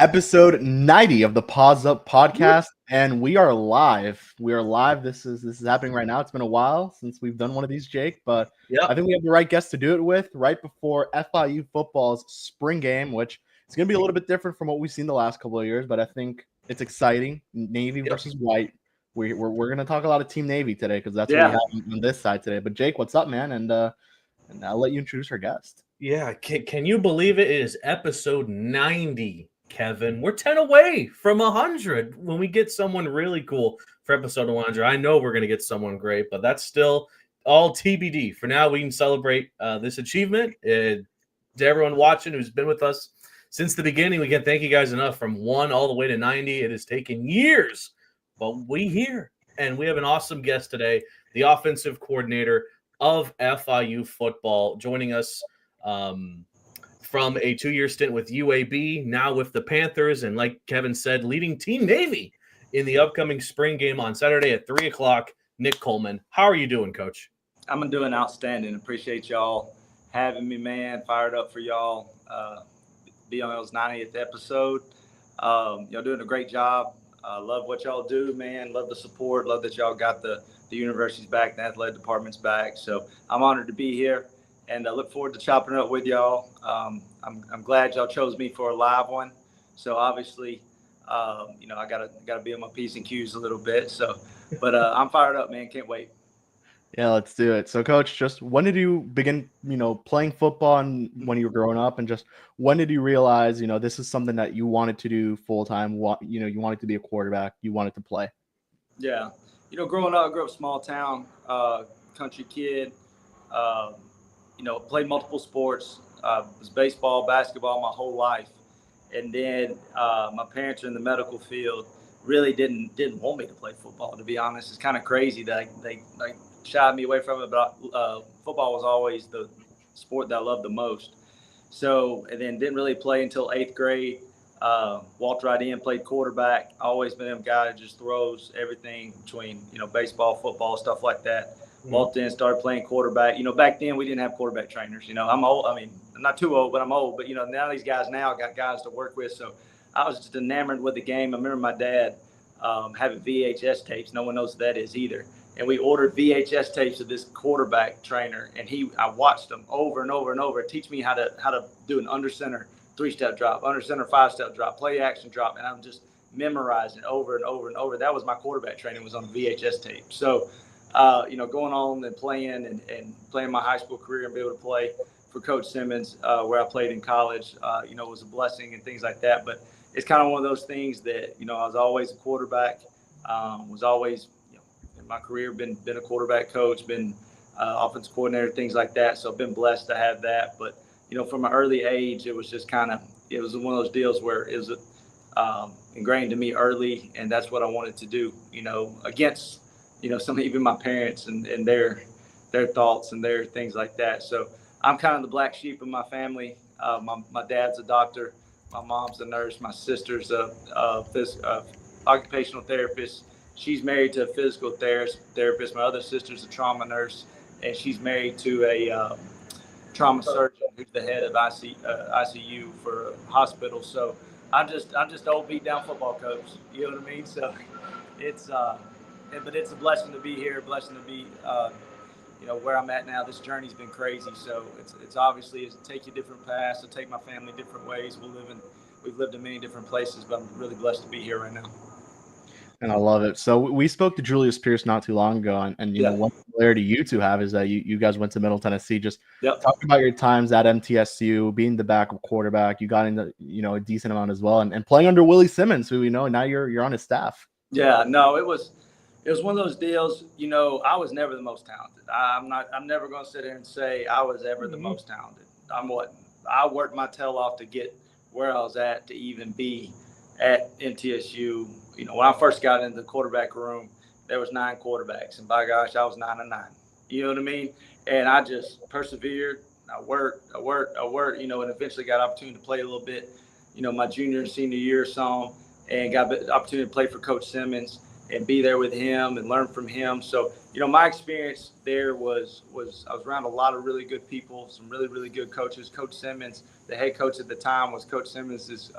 episode 90 of the Paws Up podcast, and we are live. We are live. This is happening right now. It's been a while since we've done one of these, Jake, but I think we have the right guest to do it with right before FIU football's spring game, which is going to be a little bit different from what we've seen the last couple of years, but I think it's exciting. Navy versus white. We're going to talk a lot of Team Navy today because that's what we have on this side today. But Jake, what's up, man? And I'll let you introduce our guest. Yeah, can you believe it? It is episode 90, Kevin. We're 10 away from 100 when we get someone really cool for episode 100. I know we're going to get someone great, but that's still all TBD. For now, we can celebrate this achievement. To everyone watching who's been with us since the beginning, we can't thank you guys enough. From 1 all the way to 90, it has taken years, but we here. And we have an awesome guest today, the offensive coordinator of FIU football, joining us from a 2-year stint with UAB, now with the Panthers, and like Kevin said, leading Team Navy in the upcoming spring game on Saturday at 3 o'clock. Nick Coleman, how are you doing, Coach? I'm doing outstanding. Appreciate y'all having me, man. Fired up for y'all. Be on y'all's 90th episode. Y'all doing a great job. Love what y'all do, man. Love the support. Love that y'all got the universities back, the athletic departments back. So I'm honored to be here. And I look forward to chopping it up with y'all. I'm glad y'all chose me for a live one. So obviously, I gotta be on my P's and Q's a little bit. So, but I'm fired up, man. Can't wait. Yeah, let's do it. So, Coach, just when did you begin, playing football, and when you were growing up, and just when did you realize, this is something that you wanted to do full time? You wanted to be a quarterback, you wanted to play. Yeah, growing up, I grew up small town, country kid. Played multiple sports, was baseball, basketball my whole life. And then my parents are in the medical field, really didn't want me to play football, to be honest. It's kind of crazy that they shied me away from it, but football was always the sport that I loved the most. So, and then didn't really play until 8th grade. Walked right in, played quarterback. Always been a guy that just throws everything between, baseball, football, stuff like that. Walked in, started playing quarterback. Back then we didn't have quarterback trainers. I'm old. I mean, I'm not too old, but I'm old. But, now these guys now got guys to work with. So I was just enamored with the game. I remember my dad having VHS tapes. No one knows what that is either. And we ordered VHS tapes of this quarterback trainer. And I watched them over and over and over, teach me how to do an under center 3-step drop, under center 5-step drop, play action drop. And I'm just memorizing over and over and over. That was my quarterback training, was on VHS tape. So, going on and playing my high school career and be able to play for Coach Simmons, where I played in college, was a blessing and things like that. But it's kind of one of those things that, I was always a quarterback, was always, in my career, been a quarterback coach, been offensive coordinator, things like that. So I've been blessed to have that. But, from an early age, it was just it was one of those deals where it was ingrained to me early, and that's what I wanted to do, against even my parents and their thoughts and their things like that. So I'm kind of the black sheep of my family. My dad's a doctor. My mom's a nurse. My sister's a occupational therapist. She's married to a physical therapist. My other sister's a trauma nurse, and she's married to a trauma surgeon who's the head of ICU for a hospital. So I'm just old beat down football coach. You know what I mean? So it's but it's a blessing to be here, a blessing to be, where I'm at now. This journey's been crazy. So it's obviously take you different paths, to take my family different ways. We've lived in many different places, but I'm really blessed to be here right now. And I love it. So we spoke to Julius Pierce not too long ago, and one similarity you two have is that you guys went to Middle Tennessee. Just talk about your times at MTSU, being the backup quarterback. You got into a decent amount as well, and playing under Willie Simmons, who now you're on his staff. Yeah, no, it was one of those deals. I was never the most talented. I'm never going to sit here and say I was ever the most talented. I worked my tail off to get where I was at, to even be at MTSU. When I first got into the quarterback room, there was 9 quarterbacks, and by gosh, I was 9 of 9. You know what I mean? And I just persevered. I worked, and eventually got an opportunity to play a little bit, my junior and senior year or so, and got the opportunity to play for Coach Simmons and be there with him and learn from him. So, my experience there was I was around a lot of really good people, some really, really good coaches. Coach Simmons, the head coach at the time, was Coach Simmons'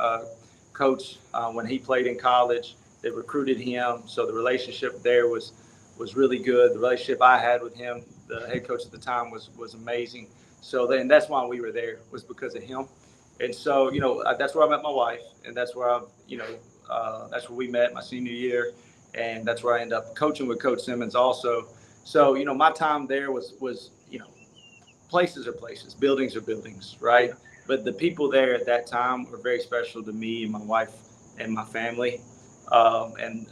coach when he played in college. They recruited him, so the relationship there was really good. The relationship I had with him, the head coach at the time, was amazing. So then that's why we were there, was because of him. And so, that's where I met my wife, and that's where that's where we met my senior year, and that's where I ended up coaching with Coach Simmons also. So, my time there was places are places, buildings are buildings, right? But the people there at that time were very special to me and my wife and my family. And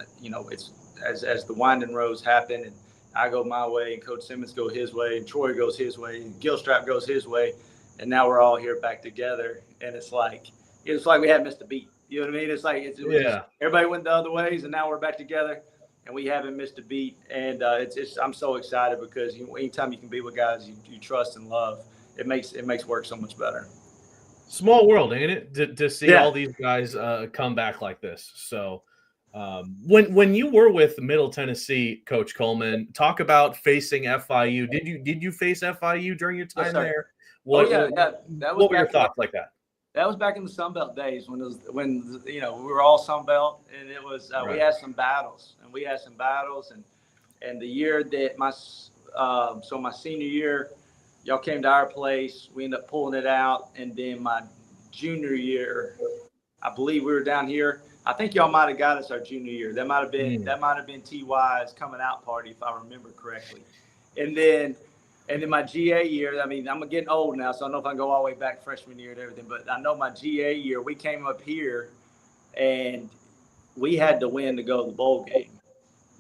it's as the winding roads happen, and I go my way, and Coach Simmons go his way, and Troy goes his way, and Gilstrap goes his way, and now we're all here back together. And it's like we haven't missed a beat. You know what I mean? It's like everybody went the other ways, and now we're back together, and we haven't missed a beat. And I'm so excited because anytime you can be with guys you trust and love, it makes work so much better. Small world, ain't it? To see all these guys come back like this. So when you were with Middle Tennessee, Coach Coleman, talk about facing FIU. Did you face FIU during your time there? What were your thoughts like that? That was back in the Sun Belt days when we were all Sun Belt, and it was we had some battles, and the year that my senior year, y'all came to our place. We ended up pulling it out, and then my junior year, I believe we were down here. I think y'all might have got us our junior year. That might have been TY's coming out party, if I remember correctly. And then my GA year, I mean, I'm getting old now, so I don't know if I can go all the way back freshman year and everything. But I know my GA year, we came up here, and we had to win to go to the bowl game.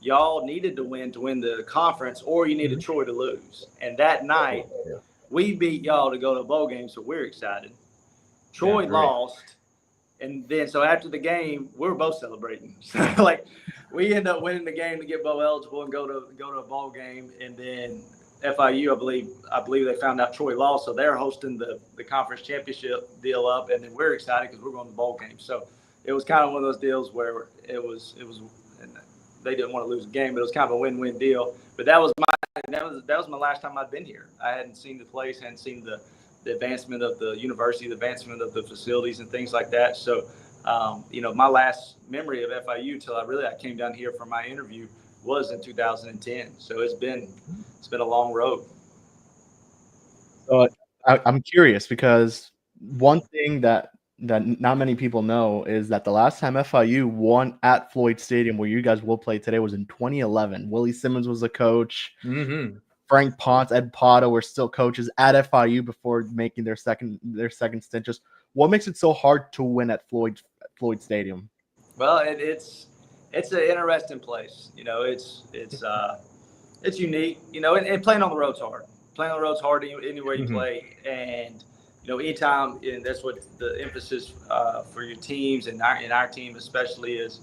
Y'all needed to win the conference, or you needed Troy to lose. And that night, we beat y'all to go to the bowl game, so we're excited. Troy lost. And then, so after the game, we were both celebrating. So, we end up winning the game to get bowl eligible and go to a bowl game. And then FIU, I believe they found out Troy lost, so they're hosting the conference championship deal up. And then we're excited because we're going to the bowl game. So it was kind of one of those deals where it was. And they didn't want to lose the game, but it was kind of a win-win deal. But that was my last time I'd been here. I hadn't seen the place, hadn't seen the advancement of the university, the advancement of the facilities and things like that. So, my last memory of FIU till I came down here for my interview was in 2010. So it's been a long road. So I'm curious because one thing that not many people know is that the last time FIU won at Floyd Stadium, where you guys will play today, was in 2011. Willie Simmons was the coach. Mm-hmm. Frank Ponce, Ed Pata were still coaches at FIU before making their second stint. Just what makes it so hard to win at Floyd Stadium? Well, it's an interesting place. It's unique. And playing on the road's hard. Playing on the road's hard anywhere you play, and anytime. And that's what the emphasis for your teams and our team especially is,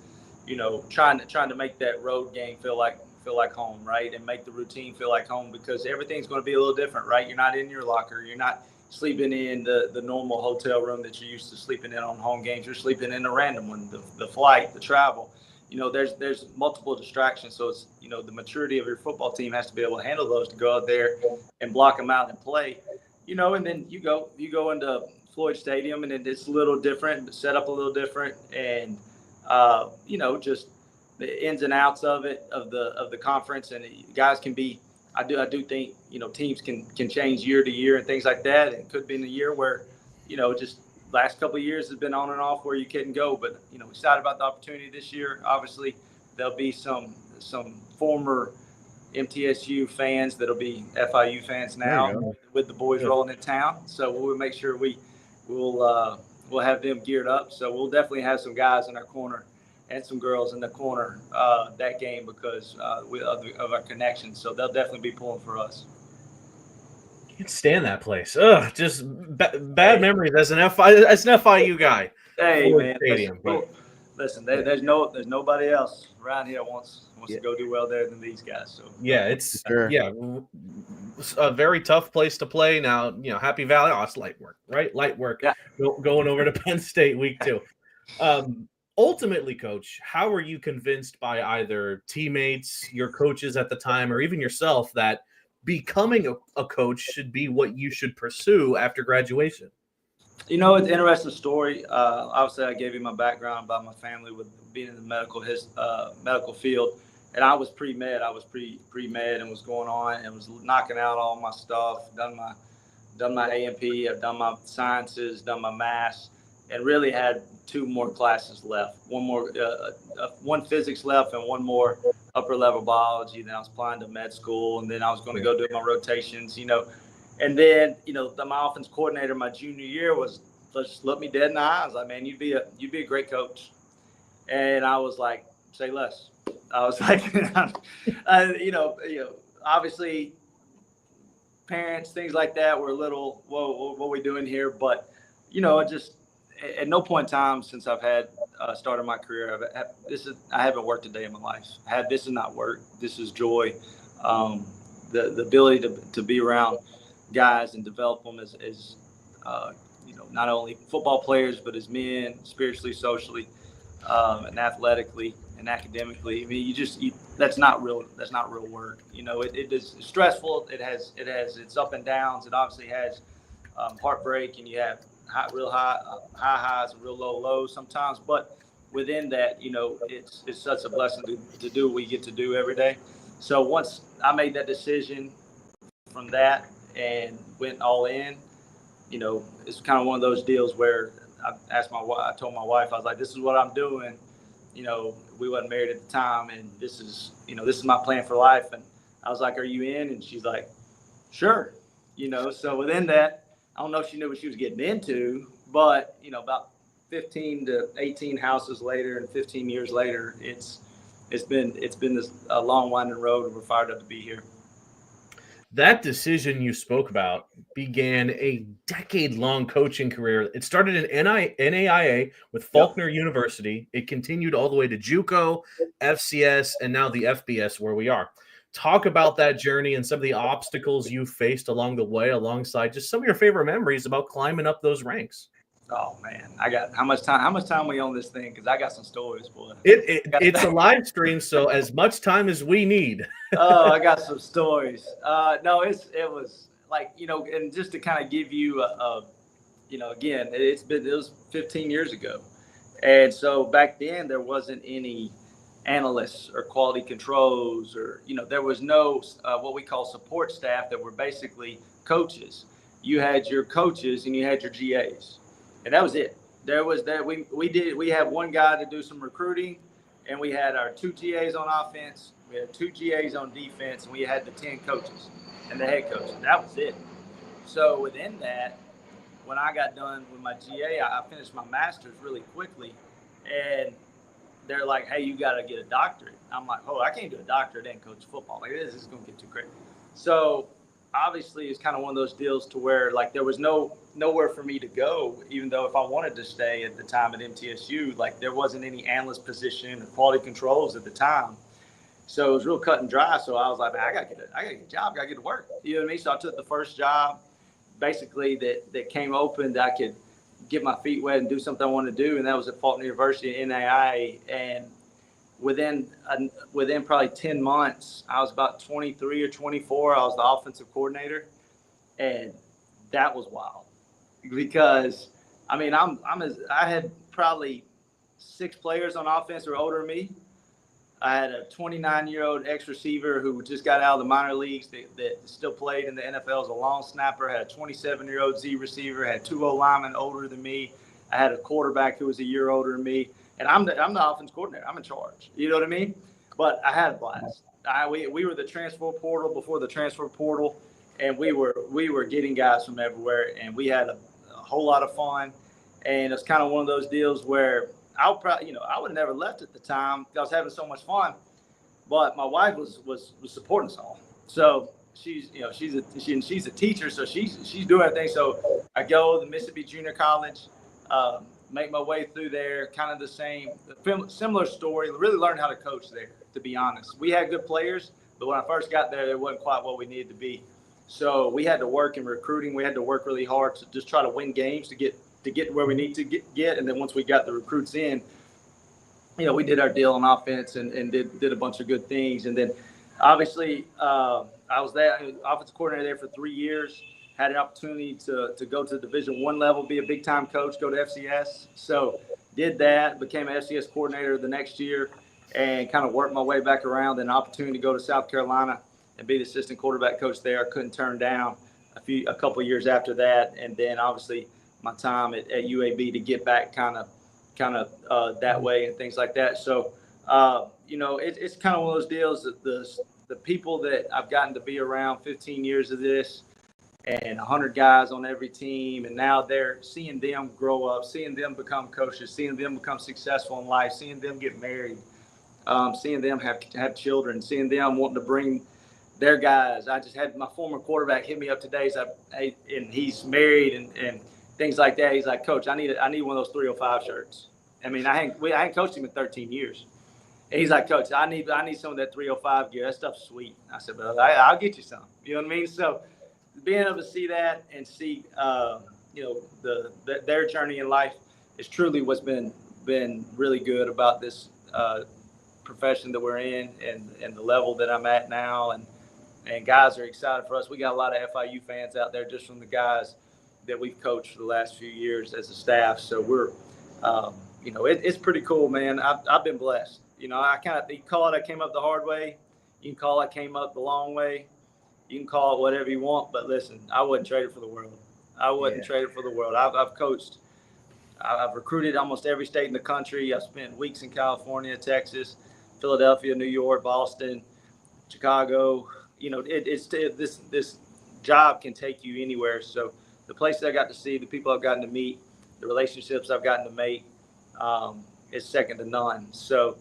trying to make that road game feel like home, right? And make the routine feel like home, because everything's going to be a little different, right? You're not in your locker. You're not sleeping in the normal hotel room that you're used to sleeping in on home games. You're sleeping in a random one, the flight, the travel. There's multiple distractions. So it's, the maturity of your football team has to be able to handle those, to go out there and block them out and play, and then you go into Floyd Stadium, and it's a little different, set up a little different. And, just the ins and outs of the conference, and guys can be. I do think teams can change year to year and things like that. It could be in a year where just last couple of years has been on and off where you couldn't go, but excited about the opportunity this year. Obviously, there'll be some former MTSU fans that'll be FIU fans now with the boys rolling in town. So we'll make sure we'll have them geared up. So we'll definitely have some guys in our corner and some girls in the corner that game because of our connections. So they'll definitely be pulling for us. Can't stand that place. Ugh, just bad memories as an FIU guy. Hey man, listen, there's nobody else around here wants to go do well there than these guys. So it's a very tough place to play. Now Happy Valley. Oh, it's light work, right? Light work. Yeah. Going over to Penn State week 2. Ultimately, Coach, how were you convinced by either teammates, your coaches at the time, or even yourself that becoming a coach should be what you should pursue after graduation? It's an interesting story. Obviously, I gave you my background about my family with being in the medical field, and I was pre-med. I was pre-med and was going on and was knocking out all my stuff. Done my A&P. I've done my sciences, done my maths, and really had 2 more classes left. One physics left, and 1 more upper level biology. Then I was applying to med school, and then I was going to go do my rotations. And then, my offense coordinator my junior year was just looked me dead in the eye. I was like, man, you'd be a great coach. And I was like, say less. I was like, obviously parents, things like that were a little, whoa, what are we doing here? But, just at no point in time since I've had started my career, I haven't worked a day in my life. This is not work. This is joy. The ability to be around guys and develop them as not only football players, but as men, spiritually, socially, and athletically and academically. I mean, that's not real work. It is stressful. It has its up and downs. It obviously has heartbreak, and you have real high highs and real low lows sometimes. But within that, it's such a blessing to do what we get to do every day. So once I made that decision from that and went all in, it's kind of one of those deals where I told my wife, I was like, this is what I'm doing. We wasn't married at the time, and this is my plan for life. And I was like, are you in? And she's like, sure. So within that, I don't know if she knew what she was getting into, but, about 15 to 18 houses later and 15 years later, it's been a long winding road, and we're fired up to be here. That decision you spoke about began a decade-long coaching career. It started in NAIA with Faulkner University. It continued all the way to JUCO, FCS, and now the FBS where we are. Talk about that journey and some of the obstacles you faced along the way, alongside just some of your favorite memories about climbing up those ranks. Oh man, I got how much time we on this thing? Because I got some stories, boy. It's a live stream, so as much time as we need. Oh, I got some stories. No, it was like, and just to kind of give you again, it was 15 years ago, and so back then there wasn't any analysts or quality controls, or there was no what we call support staff that were basically coaches. You had your coaches and you had your GAs. And that was it. There was that we had one guy to do some recruiting, and we had our 2 GAs on offense, we had 2 GAs on defense, and we had the 10 coaches and the head coach. That was it. So within that, when I got done with my GA, I finished my master's really quickly, and they're like, hey, you got to get a doctorate. I'm like, oh, I can't do a doctorate and coach football. Like, this is going to get too crazy. So obviously it's kind of one of those deals to where like there was nowhere for me to go, even though if I wanted to stay at the time at MTSU, like there wasn't any analyst position or quality controls at the time. So it was real cut and dry. So I was like, man, I gotta get a job, gotta get to work. You know what I mean? So I took the first job basically that came open that I could get my feet wet and do something I wanted to do. And that was at Faulkner University in NAIA. And within probably 10 months, I was about 23 or 24. I was the offensive coordinator, and that was wild because I mean I had probably 6 players on offense who were older than me. I had a 29-year-old ex-receiver who just got out of the minor leagues that still played in the NFL as a long snapper. I had a 27-year-old Z receiver. I had 2 O-linemen older than me. I had a quarterback who was a year older than me. And I'm the offense coordinator. I'm in charge. You know what I mean? But I had a blast. We were the transfer portal before the transfer portal, and we were getting guys from everywhere, and we had a whole lot of fun. And it's kind of one of those deals where I would have never left at the time because I was having so much fun. But my wife was supporting us all. So she's a teacher, so she's doing everything. So I go to Mississippi Junior College. Make my way through there, kind of the same, similar story. Really learned how to coach there, to be honest. We had good players, but when I first got there, it wasn't quite what we needed to be. So we had to work in recruiting. We had to work really hard to just try to win games to get where we need to get. And then once we got the recruits in, we did our deal on offense and did a bunch of good things. And then obviously I was there, offensive coordinator there for 3 years. had an opportunity to go to Division I level, be a big-time coach, go to FCS. So did that, became an FCS coordinator the next year, and kind of worked my way back around. Then an opportunity to go to South Carolina and be the assistant quarterback coach there. I couldn't turn down a couple of years after that. And then obviously my time at UAB to get back kind of that way and things like that. So, it's kind of one of those deals that the people that I've gotten to be around 15 years of this and 100 guys on every team. And now they're seeing them grow up, seeing them become coaches, seeing them become successful in life, seeing them get married, seeing them have children, seeing them wanting to bring their guys. I just had my former quarterback hit me up today, and he's married and things like that. He's like, Coach, I need one of those 305 shirts. I mean, I hadn't coached him in 13 years. And he's like, Coach, I need some of that 305 gear. That stuff's sweet. I said, well, I'll get you some. You know what I mean? So being able to see that and see, their journey in life is truly what's been really good about this profession that we're in and the level that I'm at now. And guys are excited for us. We got a lot of FIU fans out there just from the guys that we've coached for the last few years as a staff. So we're, it's pretty cool, man. I've been blessed. You can call it I came up the hard way. You can call it I came up the long way. You can call it whatever you want. But listen, I wouldn't trade it for the world. Trade it for the world. I've coached. I've recruited almost every state in the country. I've spent weeks in California, Texas, Philadelphia, New York, Boston, Chicago. This job can take you anywhere. So the places I got to see, the people I've gotten to meet, the relationships I've gotten to make, is second to none. So,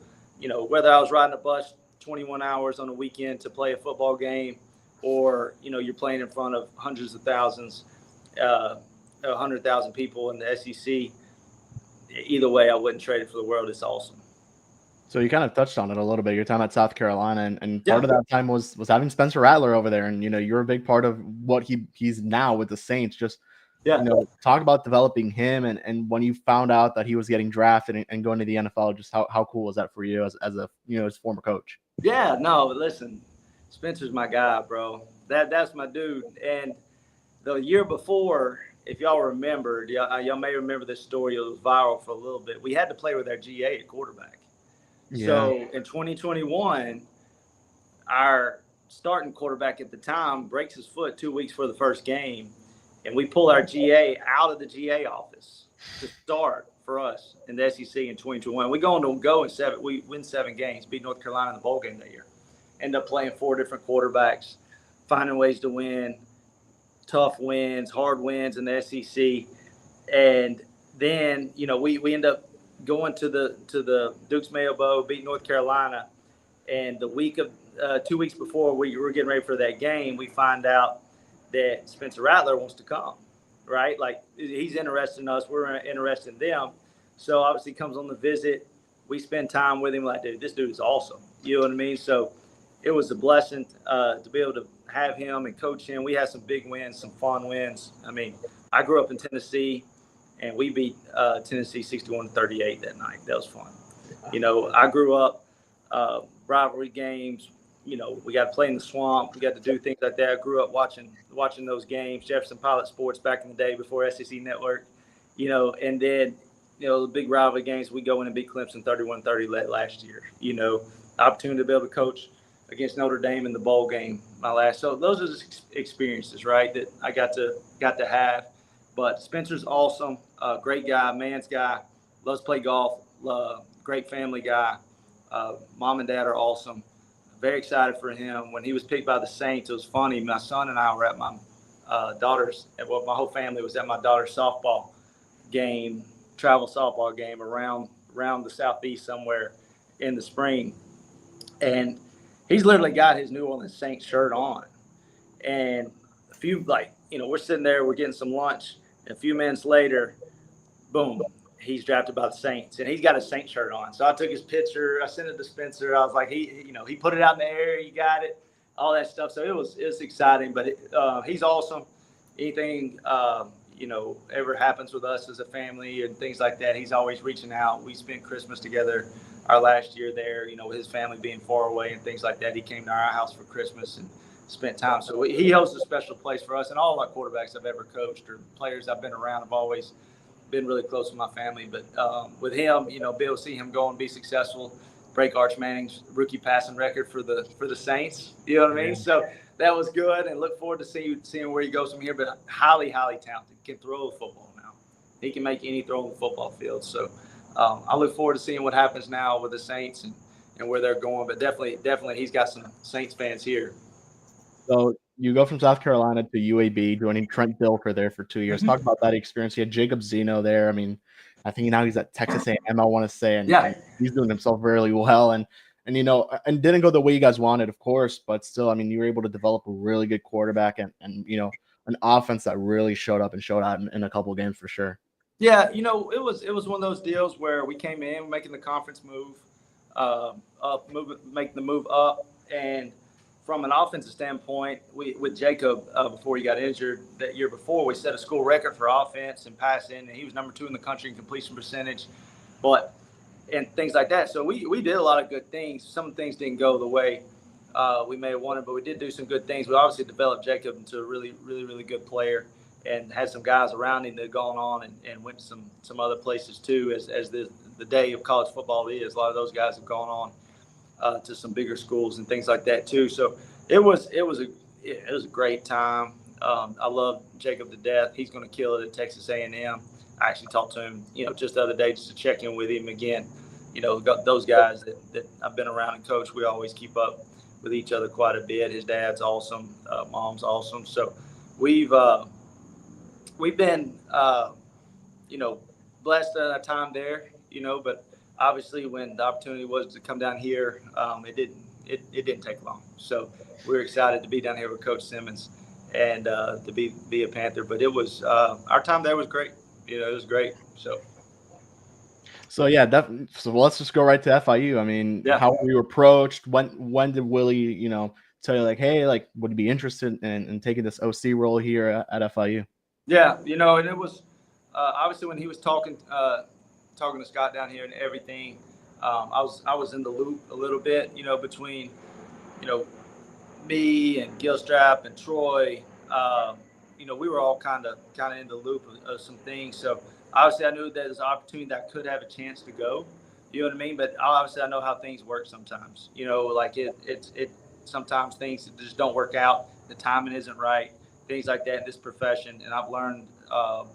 whether I was riding a bus 21 hours on a weekend to play a football game, or, you're playing in front of hundreds of thousands, 100,000 people in the SEC, either way, I wouldn't trade it for the world. It's awesome. So you kind of touched on it a little bit. Your time at South Carolina, and part of that time was having Spencer Rattler over there, and you're a big part of what he's now with the Saints. Just talk about developing him, and when you found out that he was getting drafted and going to the NFL, just how cool was that for you as a as former coach? Yeah, no, listen, Spencer's my guy, bro. That's my dude. And the year before, if y'all remembered, y'all may remember this story. It was viral for a little bit. We had to play with our GA at quarterback. Yeah. So in 2021, our starting quarterback at the time breaks his foot 2 weeks for the first game, and we pull our GA out of the GA office to start for us in the SEC in 2021. We we win 7 games, beat North Carolina in the bowl game that year. End up playing 4 different quarterbacks, finding ways to win, tough wins, hard wins in the SEC, and then we end up going to the Duke's Mayo Bowl, beat North Carolina, and the week of 2 weeks before we were getting ready for that game, we find out that Spencer Rattler wants to come, right? Like, he's interested in us, we're interested in them. So obviously he comes on the visit. We spend time with him. Like, dude, this dude is awesome. You know what I mean? So it was a blessing to be able to have him and coach him. We had some big wins, some fun wins. I mean, I grew up in Tennessee, and we beat Tennessee 61-38 that night. That was fun. I grew up rivalry games. We got to play in the swamp. We got to do things like that. I grew up watching those games, Jefferson Pilot Sports back in the day before SEC Network. And then, the big rivalry games, we go in and beat Clemson 31-30 last year. Opportunity to be able to coach against Notre Dame in the bowl game so those are the experiences, right, that I got to have. But Spencer's awesome, great guy, man's guy, loves to play golf, great family guy. Mom and dad are awesome. Very excited for him. When he was picked by the Saints, it was funny. My son and I were at my my whole family was at my daughter's softball game, travel softball game around the Southeast somewhere in the spring. And he's literally got his New Orleans Saints shirt on. And a few, we're sitting there, we're getting some lunch. And a few minutes later, boom, he's drafted by the Saints, and he's got a Saints shirt on. So I took his picture, I sent it to Spencer. I was like, he put it out in the air, he got it, all that stuff. So it was exciting, but he's awesome. Anything ever happens with us as a family and things like that, he's always reaching out. We spent Christmas together our last year there. With his family being far away and things like that, he came to our house for Christmas, and spent time. So he holds a special place for us, and all our quarterbacks I've ever coached or players I've been around have always been really close with my family. But with him, you know, be able to see him go and be successful, break Arch Manning's rookie passing record for the Saints. You know what I mean? So that was good, and look forward to seeing where he goes from here. But highly, highly talented, can throw the football now. He can make any throw on the football field. So I look forward to seeing what happens now with the Saints and where they're going. But definitely, he's got some Saints fans here. So you go from South Carolina to UAB, joining Trent Dilfer there for 2 years. Talk about that experience. You had Jacob Zeno there. I mean, I think now he's at Texas A&M, I want to say, and he's doing himself really well. And you know, and didn't go the way you guys wanted, of course, but still, I mean, you were able to develop a really good quarterback and you know, an offense that really showed up and showed out in a couple of games for sure. Yeah, you know, it was one of those deals where we came in making the conference move, making the move up, and from an offensive standpoint, with Jacob before he got injured that year before, we set a school record for offense and passing, and he was number 2 in the country in completion percentage, and things like that. So we did a lot of good things. Some things didn't go the way we may have wanted, but we did do some good things. We obviously developed Jacob into a really, really, really good player, and had some guys around him that had gone on and went to some other places too, as the day of college football is. A lot of those guys have gone on to some bigger schools and things like that too. So it was a great time. I love Jacob to death. He's going to kill it at Texas A&M. I actually talked to him, you know, just the other day just to check in with him again. You know, those guys that I've been around and coached, we always keep up with each other quite a bit. His dad's awesome, mom's awesome. So we've been, you know, blessed at our time there, you know, but obviously when the opportunity was to come down here, it didn't take long. So we're excited to be down here with Coach Simmons and to be a Panther. But it was our time there was great. You know, it was great. So yeah, so let's just go right to FIU. I mean, how were you approached? When did Willie, you know, tell you like, hey, like, would you be interested in taking this OC role here at FIU? Yeah, you know, and it was obviously when he was talking to Scott down here and everything. I was in the loop a little bit, you know, between, you know, me and Gilstrap and Troy. You know, we were all kind of in the loop of some things. So obviously I knew there's an opportunity that I could have a chance to go. You know what I mean? But obviously I know how things work sometimes. You know, like it sometimes things just don't work out. The timing isn't right. Things like that in this profession. And I've learned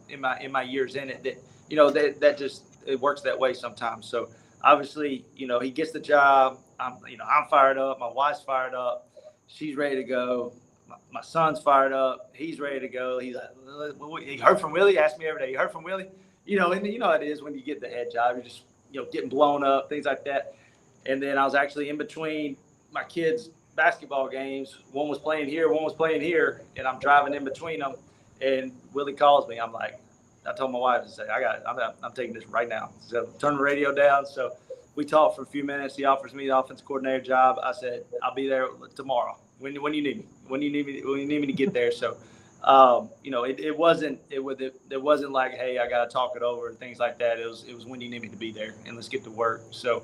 in my years in it that, you know, that just it works that way sometimes. So obviously, you know, he gets the job. I'm fired up. My wife's fired up. She's ready to go. My son's fired up. He's ready to go. He's like, he heard from Willie. Asked me every day. You heard from Willie? You know, and you know how it is when you get the head job. You're just, you know, getting blown up, things like that. And then I was actually in between my kids' basketball games. One was playing here, one was playing here, and I'm driving in between them. And Willie calls me. I'm like, I told my wife to say, I'm taking this right now. So turn the radio down. So we talked for a few minutes. He offers me the offense coordinator job. I said, I'll be there tomorrow. When you need me, when you need me to get there. So, you know, it wasn't like, hey, I got to talk it over and things like that. It was when you need me to be there and let's get to work. So,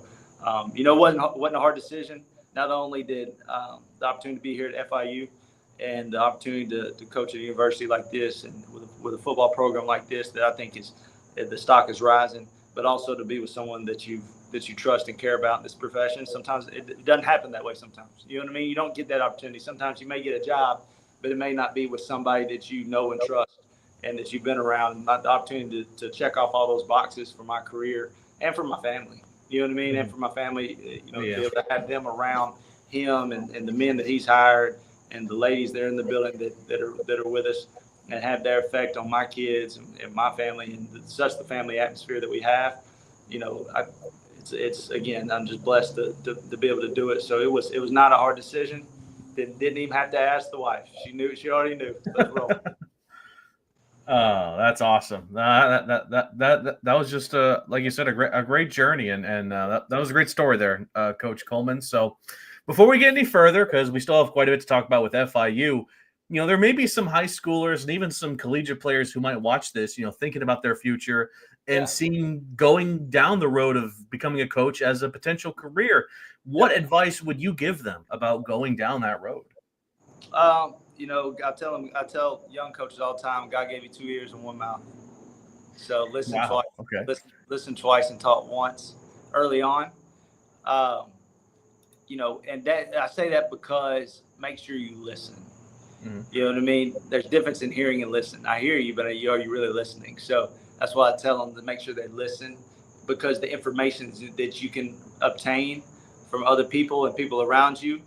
you know, it wasn't a hard decision. Not only did the opportunity to be here at FIU and the opportunity to coach at a university like this and with a football program like this that I think is the stock is rising, but also to be with someone that you trust and care about in this profession. Sometimes it doesn't happen that way sometimes. You know what I mean? You don't get that opportunity. Sometimes you may get a job, but it may not be with somebody that you know and trust and that you've been around. Not the opportunity to check off all those boxes for my career and for my family. You know what I mean? And for my family, you know, to be able to have them around him and the men that he's hired and the ladies there in the building that are with us and have their effect on my kids and my family and such the family atmosphere that we have. You know, it's again, I'm just blessed to be able to do it. So it was not a hard decision. Didn't even have to ask the wife. She knew. She already knew. Let's roll. Oh, that's awesome. That was just like you said, a great journey, and that was a great story there, Coach Coleman. So before we get any further, because we still have quite a bit to talk about with FIU, you know, there may be some high schoolers and even some collegiate players who might watch this, you know, thinking about their future and seeing going down the road of becoming a coach as a potential career. What advice would you give them about going down that road? I tell young coaches all the time, God gave you 2 ears and 1 mouth. So listen twice. Okay. Listen twice and talk once early on. And that I say that because make sure you listen. Mm-hmm. You know what I mean? There's difference in hearing and listening. I hear you, but are you really listening? So that's why I tell them to make sure they listen, because the information that you can obtain from other people and people around you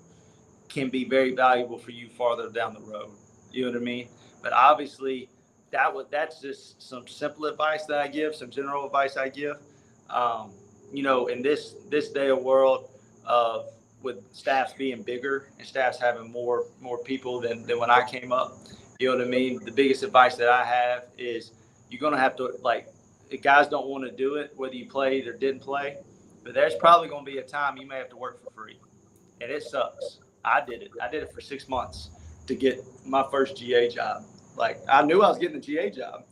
can be very valuable for you farther down the road. You know what I mean? But obviously, that's just some simple advice that I give, some general advice I give. In this day of world of with staffs being bigger and staffs having more people than when I came up, you know what I mean? The biggest advice that I have is you're going to have to, if guys don't want to do it, whether you played or didn't play, but there's probably going to be a time you may have to work for free. And it sucks. I did it for 6 months to get my first GA job. I knew I was getting the GA job,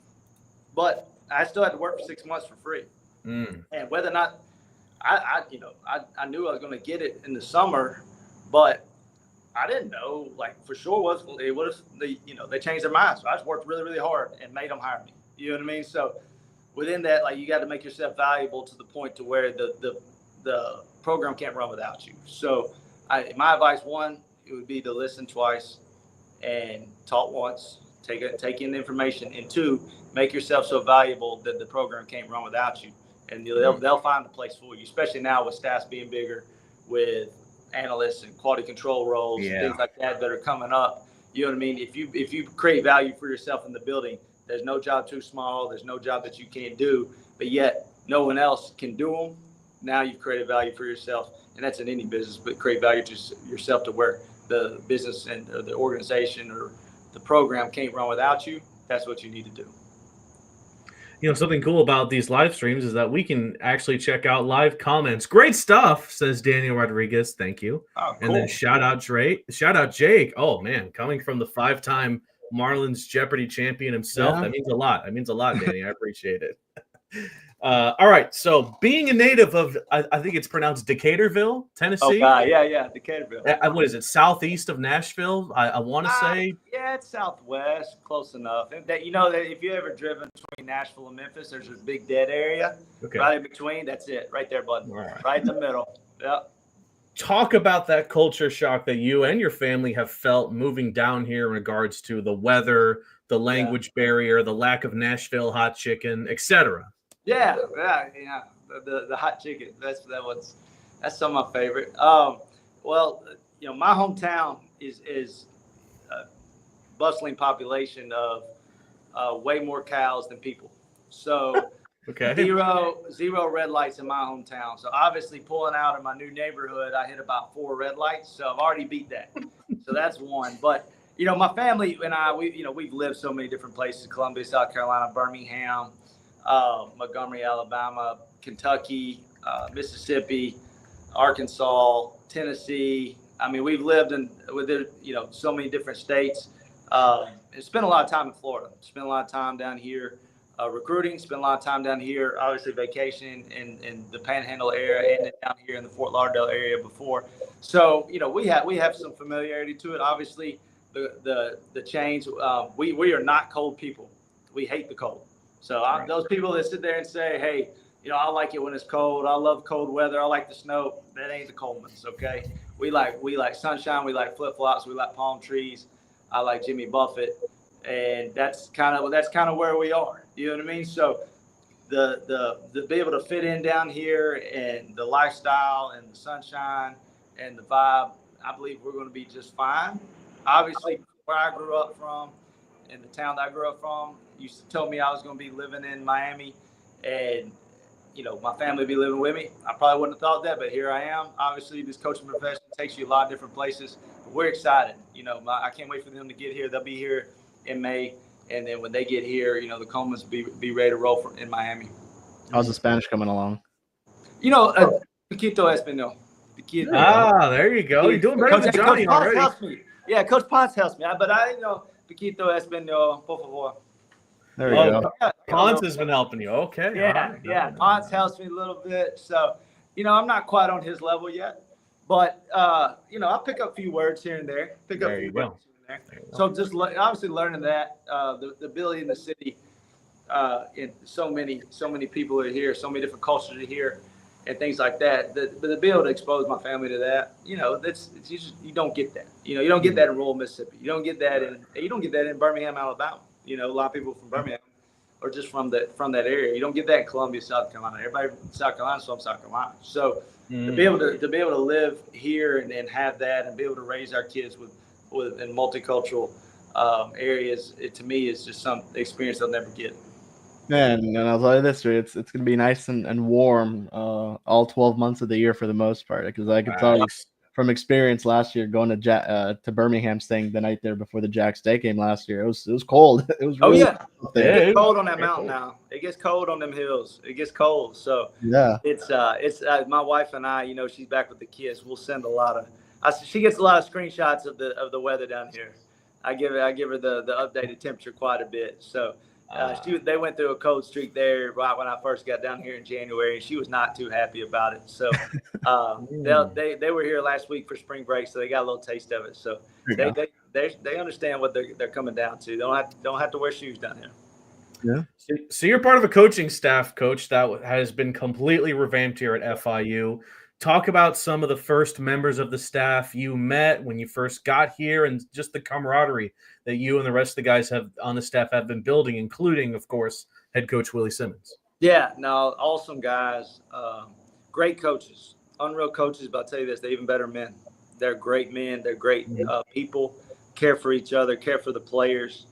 but I still had to work for 6 months for free. And whether or not I knew I was going to get it in the summer, but I didn't know for sure what if they changed their minds. So I just worked really, really hard and made them hire me. You know what I mean? So within that, you got to make yourself valuable to the point to where the program can't run without you. So my advice, one, it would be to listen twice and talk once, take in the information, and two, make yourself so valuable that the program can't run without you. And they'll find a place for you, especially now with staffs being bigger, with analysts and quality control roles and things like that are coming up. You know what I mean? If you create value for yourself in the building, there's no job too small. There's no job that you can't do, but yet no one else can do them. Now you've created value for yourself, and that's in any business, but create value to yourself to where the business and the organization or the program can't run without you. That's what you need to do. Something cool about these live streams is that we can actually check out live comments. Great stuff, says Daniel Rodriguez. Thank you. Oh, cool. And then shout out Jake. Oh man, coming from the 5-time Marlins Jeopardy champion himself. Yeah. That means a lot. Danny. I appreciate it. All right. So being a native of, I think it's pronounced Decaturville, Tennessee. Oh, God. Yeah. Decaturville. What is it? Southeast of Nashville? I want to say. Yeah, it's southwest. Close enough. And that if you ever driven between Nashville and Memphis, there's this big dead area. Okay. Right in between. That's it. Right there, bud. Right in the middle. Yep. Talk about that culture shock that you and your family have felt moving down here in regards to the weather, the language barrier, the lack of Nashville hot chicken, etc. Yeah. The hot chicken. That's some of my favorite. My hometown is a bustling population of way more cows than people. So zero red lights in my hometown. So obviously pulling out of my new neighborhood, I hit about 4 red lights. So I've already beat that. So that's one. But my family and I, we've lived so many different places: Columbia, South Carolina, Birmingham, Montgomery, Alabama, Kentucky, Mississippi, Arkansas, Tennessee. I mean, we've lived with so many different states. And spent a lot of time in Florida. Spent a lot of time down here recruiting. Spent a lot of time down here, obviously vacationing in the Panhandle area and then down here in the Fort Lauderdale area before. So we have some familiarity to it. Obviously, the change. We are not cold people. We hate the cold. So those people that sit there and say, hey, I like it when it's cold. I love cold weather. I like the snow. That ain't the Colemans, okay? We like sunshine. We like flip-flops. We like palm trees. I like Jimmy Buffett. And that's kind of where we are. You know what I mean? So the be able to fit in down here and the lifestyle and the sunshine and the vibe, I believe we're going to be just fine. Obviously, where I grew up from, in the town that I grew up from, used to tell me I was going to be living in Miami and, my family would be living with me. I probably wouldn't have thought that, but here I am. Obviously, this coaching profession takes you a lot of different places. But we're excited. I can't wait for them to get here. They'll be here in May. And then when they get here, the Colemans be ready to roll in Miami. How's the Spanish coming along? Poquito Espanol. There you go. You're doing better than Johnny already. Helps me. Yeah, Coach Potts helps me. But Poquito Espanol, por favor. There we go. Ponce has been helping you. Okay. Yeah. Ponce helps me a little bit. So, I'm not quite on his level yet. But, I'll pick up a few words here and there. there. So just obviously learning that the ability in the city, and so many people are here, so many different cultures are here, and things like that. But to be able to expose my family to that, you don't get that. You don't get that in rural Mississippi. You don't get that in Birmingham, Alabama. A lot of people from Birmingham or just from that area. You don't get that in Columbia, South Carolina. Everybody in South Carolina is from South Carolina. So to be able to live here and have that, and be able to raise our kids in multicultural areas, to me is just some experience they'll never get. Man, and I'll tell you this, it's going to be nice and warm all 12 months of the year for the most part, because I can tell you from experience last year going to Birmingham, staying the night there before the Jack State game last year. It was cold. It was really It gets cold on that mountain now. It gets cold on them hills. It gets cold. So it's my wife and I. She's back with the kids. We'll send a lot of. She gets a lot of screenshots of the weather down here. I give her the updated temperature quite a bit. So. They went through a cold streak there right when I first got down here in January. She was not too happy about it. So they were here last week for spring break, so they got a little taste of it. So they understand what they're coming down to. Don't have to wear shoes down here. Yeah. So you're part of a coaching staff, Coach, that has been completely revamped here at FIU. Talk about some of the first members of the staff you met when you first got here, and just the camaraderie that you and the rest of the guys on the staff have been building, including, of course, head coach Willie Simmons. Yeah, no, awesome guys, great coaches, unreal coaches. But I'll tell you this, they're even better men. They're great men. They're great people. Care for each other. Care for the players.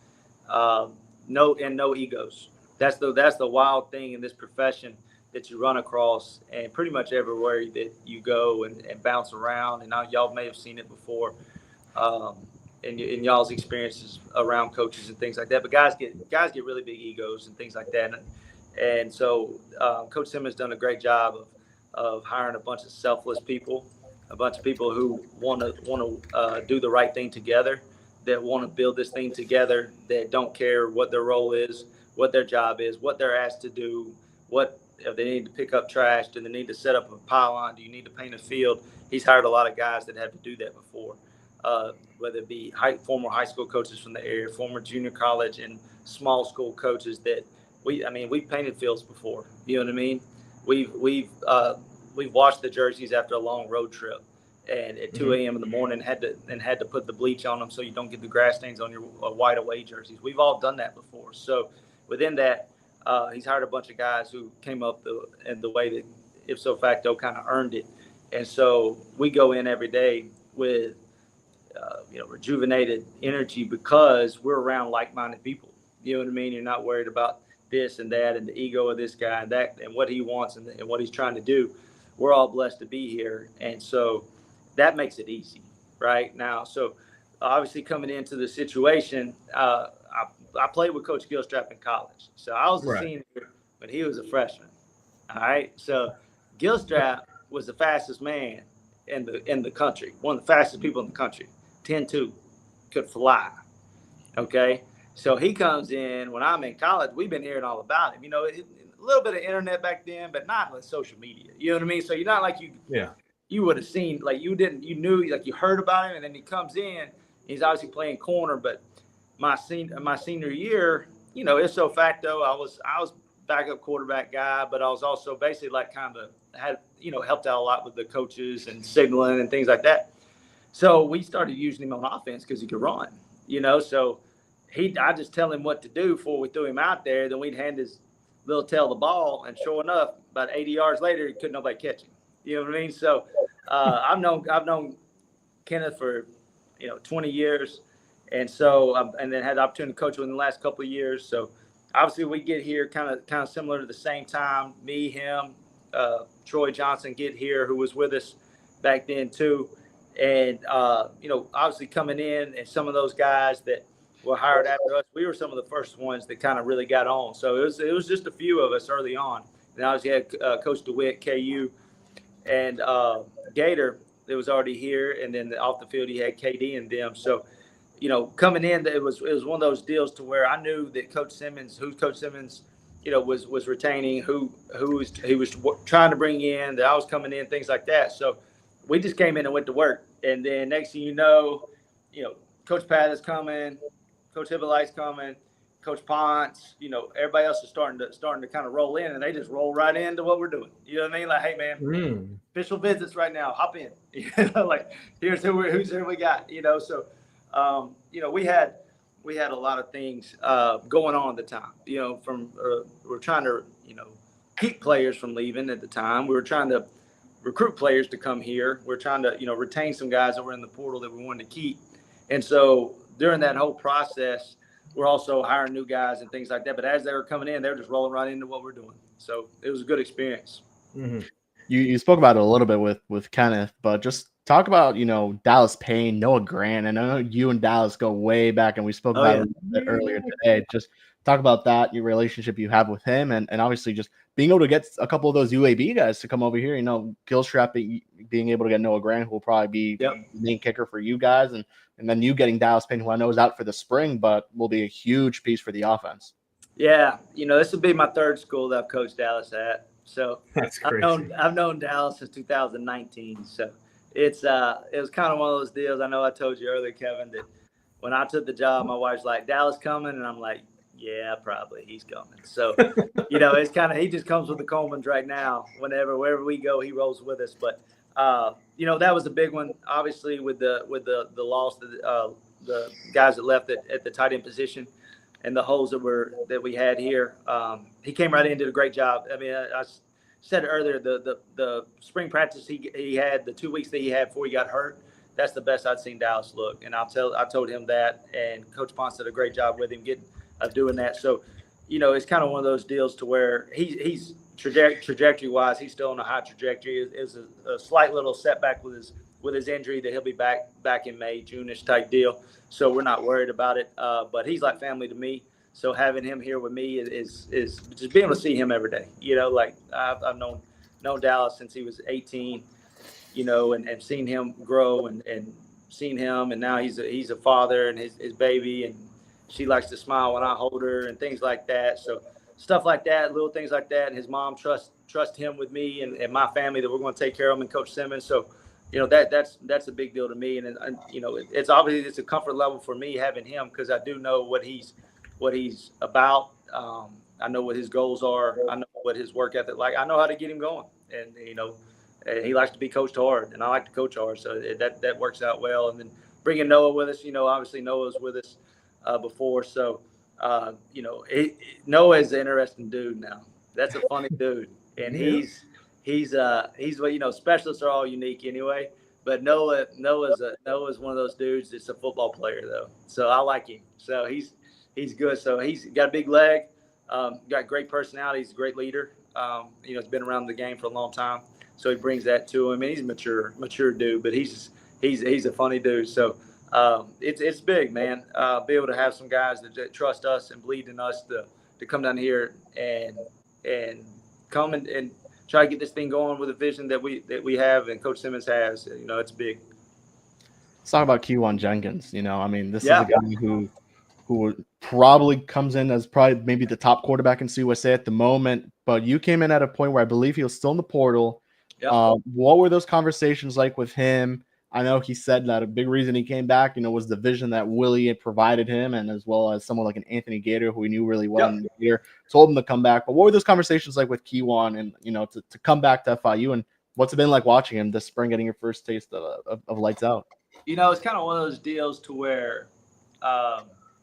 No egos. That's the wild thing in this profession that you run across, and pretty much everywhere that you go and bounce around. And y'all may have seen it before in y'all's experiences around coaches and things like that. But guys get really big egos and things like that. And so Coach Simmons done a great job of hiring a bunch of selfless people, a bunch of people who want to do the right thing together, that want to build this thing together, that don't care what their role is, what their job is, what they're asked to do, if they need to pick up trash, do they need to set up a pylon, do you need to paint a field? He's hired a lot of guys that had to do that before, whether it be former high school coaches from the area, former junior college and small school coaches that we've painted fields before. You know what I mean? We've washed the jerseys after a long road trip, and at 2 a.m. in the morning had to put the bleach on them so you don't get the grass stains on your white away jerseys. We've all done that before. So within that, he's hired a bunch of guys who came up in the way that ipso facto kind of earned it. And so we go in every day with, rejuvenated energy, because we're around like-minded people. You know what I mean? You're not worried about this and that and the ego of this guy and that and what he wants and what he's trying to do. We're all blessed to be here. And so that makes it easy right now. So obviously coming into the situation, I played with Coach Gilstrap in college. So I was a senior when he was a freshman. All right. So Gilstrap was the fastest man in the country, one of the fastest people in the country, 10-2, could fly. Okay. So he comes in when I'm in college. We've been hearing all about him. A little bit of internet back then, but not like social media. You know what I mean? So you're not like you would have seen, like you knew, like you heard about him, and then he comes in. He's obviously playing corner, but my senior year, ipso facto, I was backup quarterback guy, but I was also basically like kind of had, helped out a lot with the coaches and signaling and things like that. So we started using him on offense because he could run, so I just tell him what to do before we threw him out there. Then we'd hand his little tail the ball, and sure enough, about 80 yards later, he couldn't nobody catch him. You know what I mean? So I've known Kenneth for 20 years. And so, and then had the opportunity to coach within the last couple of years. So, obviously, we get here kind of similar to the same time. Me, him, Troy Johnson get here, who was with us back then too. And obviously coming in, and some of those guys that were hired after us, we were some of the first ones that kind of really got on. So it was just a few of us early on. And obviously had Coach DeWitt, KU, and Gator that was already here. And then off the field, he had KD and them. So. Coming in, it was one of those deals to where I knew that Coach Simmons, was retaining, who he was trying to bring in, that I was coming in, things like that. So we just came in and went to work. And then next thing you know, Coach Pat is coming, Coach Hippolyte's coming, Coach Ponce, everybody else is starting to kind of roll in, and they just roll right into what we're doing. You know what I mean? Like, hey man, official visits right now, hop in. Like here's who's here we got. So we had a lot of things going on at the time. From we're trying to keep players from leaving at the time. We were trying to recruit players to come here. We're trying to retain some guys that were in the portal that we wanted to keep. And so during that whole process, we're also hiring new guys and things like that. But as they were coming in, they're just rolling right into what we're doing. So it was a good experience. Mm-hmm. You spoke about it a little bit with Kenneth, but just talk about, Dallas Payne, Noah Grant. And I know you and Dallas go way back, and we spoke about it a bit earlier today. Just talk about that, your relationship you have with him, and obviously just being able to get a couple of those UAB guys to come over here. Gilstrap being able to get Noah Grant, who will probably be the main kicker for you guys, and then you getting Dallas Payne, who I know is out for the spring, but will be a huge piece for the offense. Yeah, this will be my third school that I've coached Dallas at. So that's crazy. I've known Dallas since 2019. So it was kind of one of those deals. I know I told you earlier, Kevin, that when I took the job, my wife's like, Dallas coming? And I'm like, yeah, probably he's coming. So, it's kind of, he just comes with the Colemans right now. Wherever we go, he rolls with us. But, that was a big one, obviously, with the loss of the guys that left at the tight end position and the holes that we had here. He came right in, did a great job. I mean, I said it earlier, the spring practice he had, the 2 weeks that he had before he got hurt, that's the best I'd seen Dallas look. And I told him that, and Coach Ponce did a great job with him doing that. So, it's kind of one of those deals to where he's trajectory-wise, he's still on a high trajectory. Is a slight little setback with his injury that he'll be back in May, June-ish type deal. So we're not worried about it. But he's like family to me. So having him here with me is just being able to see him every day. Like I've known Dallas since he was 18, and seen him grow and seen him, and now he's a father and his baby, and she likes to smile when I hold her and things like that. So stuff like that, little things like that. And his mom trust him with me and my family that we're going to take care of him and Coach Simmons. So, that's a big deal to me. And it's obviously it's a comfort level for me having him, because I do know what he's about. I know what his goals are. I know what his work ethic like. I know how to get him going. And, and he likes to be coached hard, and I like to coach hard. So that works out well. And then bringing Noah with us, obviously Noah's with us before. So, Noah is an interesting dude now. That's a funny dude. And he's what, specialists are all unique anyway, but Noah's one of those dudes that's a football player though. So I like him. So he's good. So he's got a big leg, got great personality. He's a great leader. He's been around the game for a long time. So he brings that to him, and he's a mature dude, but he's a funny dude. So, it's big, man. Be able to have some guys that trust us and believe in us to come down here and come and try to get this thing going with a vision that we have and Coach Simmons has. It's big. Let's talk about Q1 Jenkins. This is a guy who probably comes in as probably maybe the top quarterback in CUSA at the moment, but you came in at a point where I believe he was still in the portal. Yep. What were those conversations like with him? I know he said that a big reason he came back, was the vision that Willie had provided him, and as well as someone like an Anthony Gator, who he knew really well in the year, told him to come back. But what were those conversations like with Keywan and, to come back to FIU, and what's it been like watching him this spring, getting your first taste of lights out? It's kind of one of those deals to where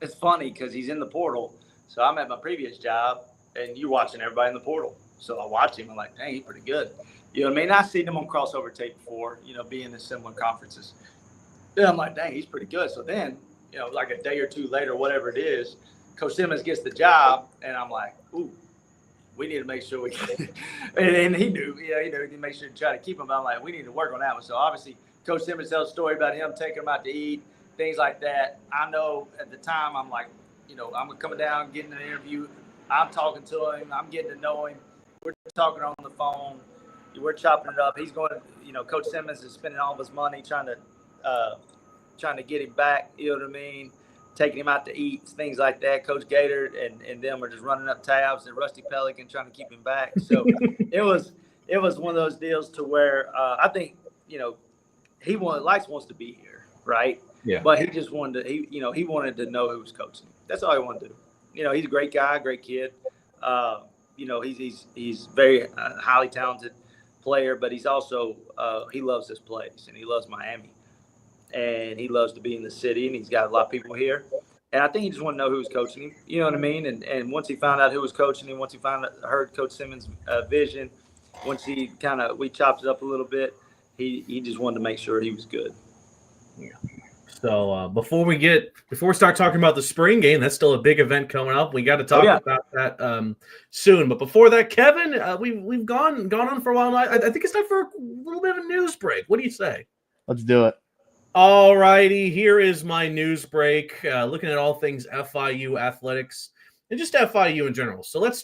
it's funny because he's in the portal. So I'm at my previous job, and you're watching everybody in the portal. So I watch him. I'm like, dang, he's pretty good. You know what I mean? I've seen him on crossover tape before, being in similar conferences. Then I'm like, dang, he's pretty good. So then, like a day or two later, whatever it is, Coach Simmons gets the job, and I'm like, ooh, we need to make sure we can. And he knew, he knew to make sure to try to keep him. I'm like, we need to work on that one. So obviously, Coach Simmons tells a story about him taking him out to eat, things like that. I know at the time, I'm like, I'm coming down, getting an interview. I'm talking to him. I'm getting to know him. We're talking on the phone. We're chopping it up. He's going to, Coach Simmons is spending all of his money trying to get him back. You know what I mean? Taking him out to eat, things like that. Coach Gator and them are just running up tabs, and Rusty Pelican trying to keep him back. So it was one of those deals to where I think, he wants to be here, right? Yeah. But he just wanted to, he wanted to know who was coaching him. That's all he wanted to do. He's a great guy, great kid. He's very highly talented player, but he's also he loves this place and he loves Miami and he loves to be in the city and he's got a lot of people here. And I think he just wanted to know who was coaching him. You know what I mean? And once he found out who was coaching him, once he heard Coach Simmons' vision, once we chopped it up a little bit, he just wanted to make sure he was good. Yeah. So before we start talking about the spring game, that's still a big event coming up. We got to talk about that soon. But before that, Kevin, we've gone on for a while now. I think it's time for a little bit of a news break. What do you say? Let's do it. All righty, here is my news break. Looking at all things FIU athletics and just FIU in general. So let's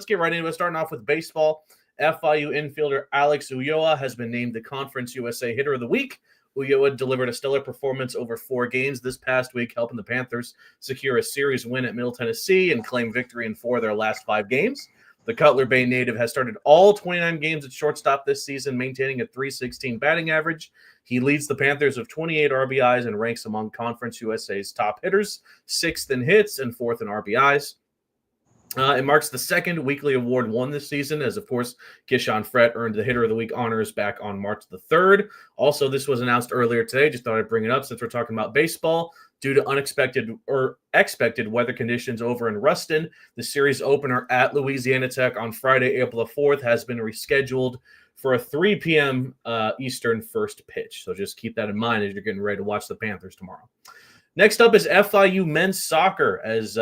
get right into it. Starting off with baseball. FIU infielder Alex Ulloa has been named the Conference USA Hitter of the Week. Ulloa delivered a stellar performance over 4 games this past week, helping the Panthers secure a series win at Middle Tennessee and claim victory in 4 of their last 5 games. The Cutler Bay native has started all 29 games at shortstop this season, maintaining a .316 batting average. He leads the Panthers with 28 RBIs and ranks among Conference USA's top hitters, 6th in hits and 4th in RBIs. It marks the 2nd weekly award won this season, as, of course, Kishan Fret earned the Hitter of the Week honors back on March the 3rd. Also, this was announced earlier today. Just thought I'd bring it up since we're talking about baseball. Due to unexpected or expected weather conditions over in Ruston, the series opener at Louisiana Tech on Friday, April the 4th, has been rescheduled for a 3 p.m. Eastern first pitch. So just keep that in mind as you're getting ready to watch the Panthers tomorrow. Next up is FIU men's soccer, as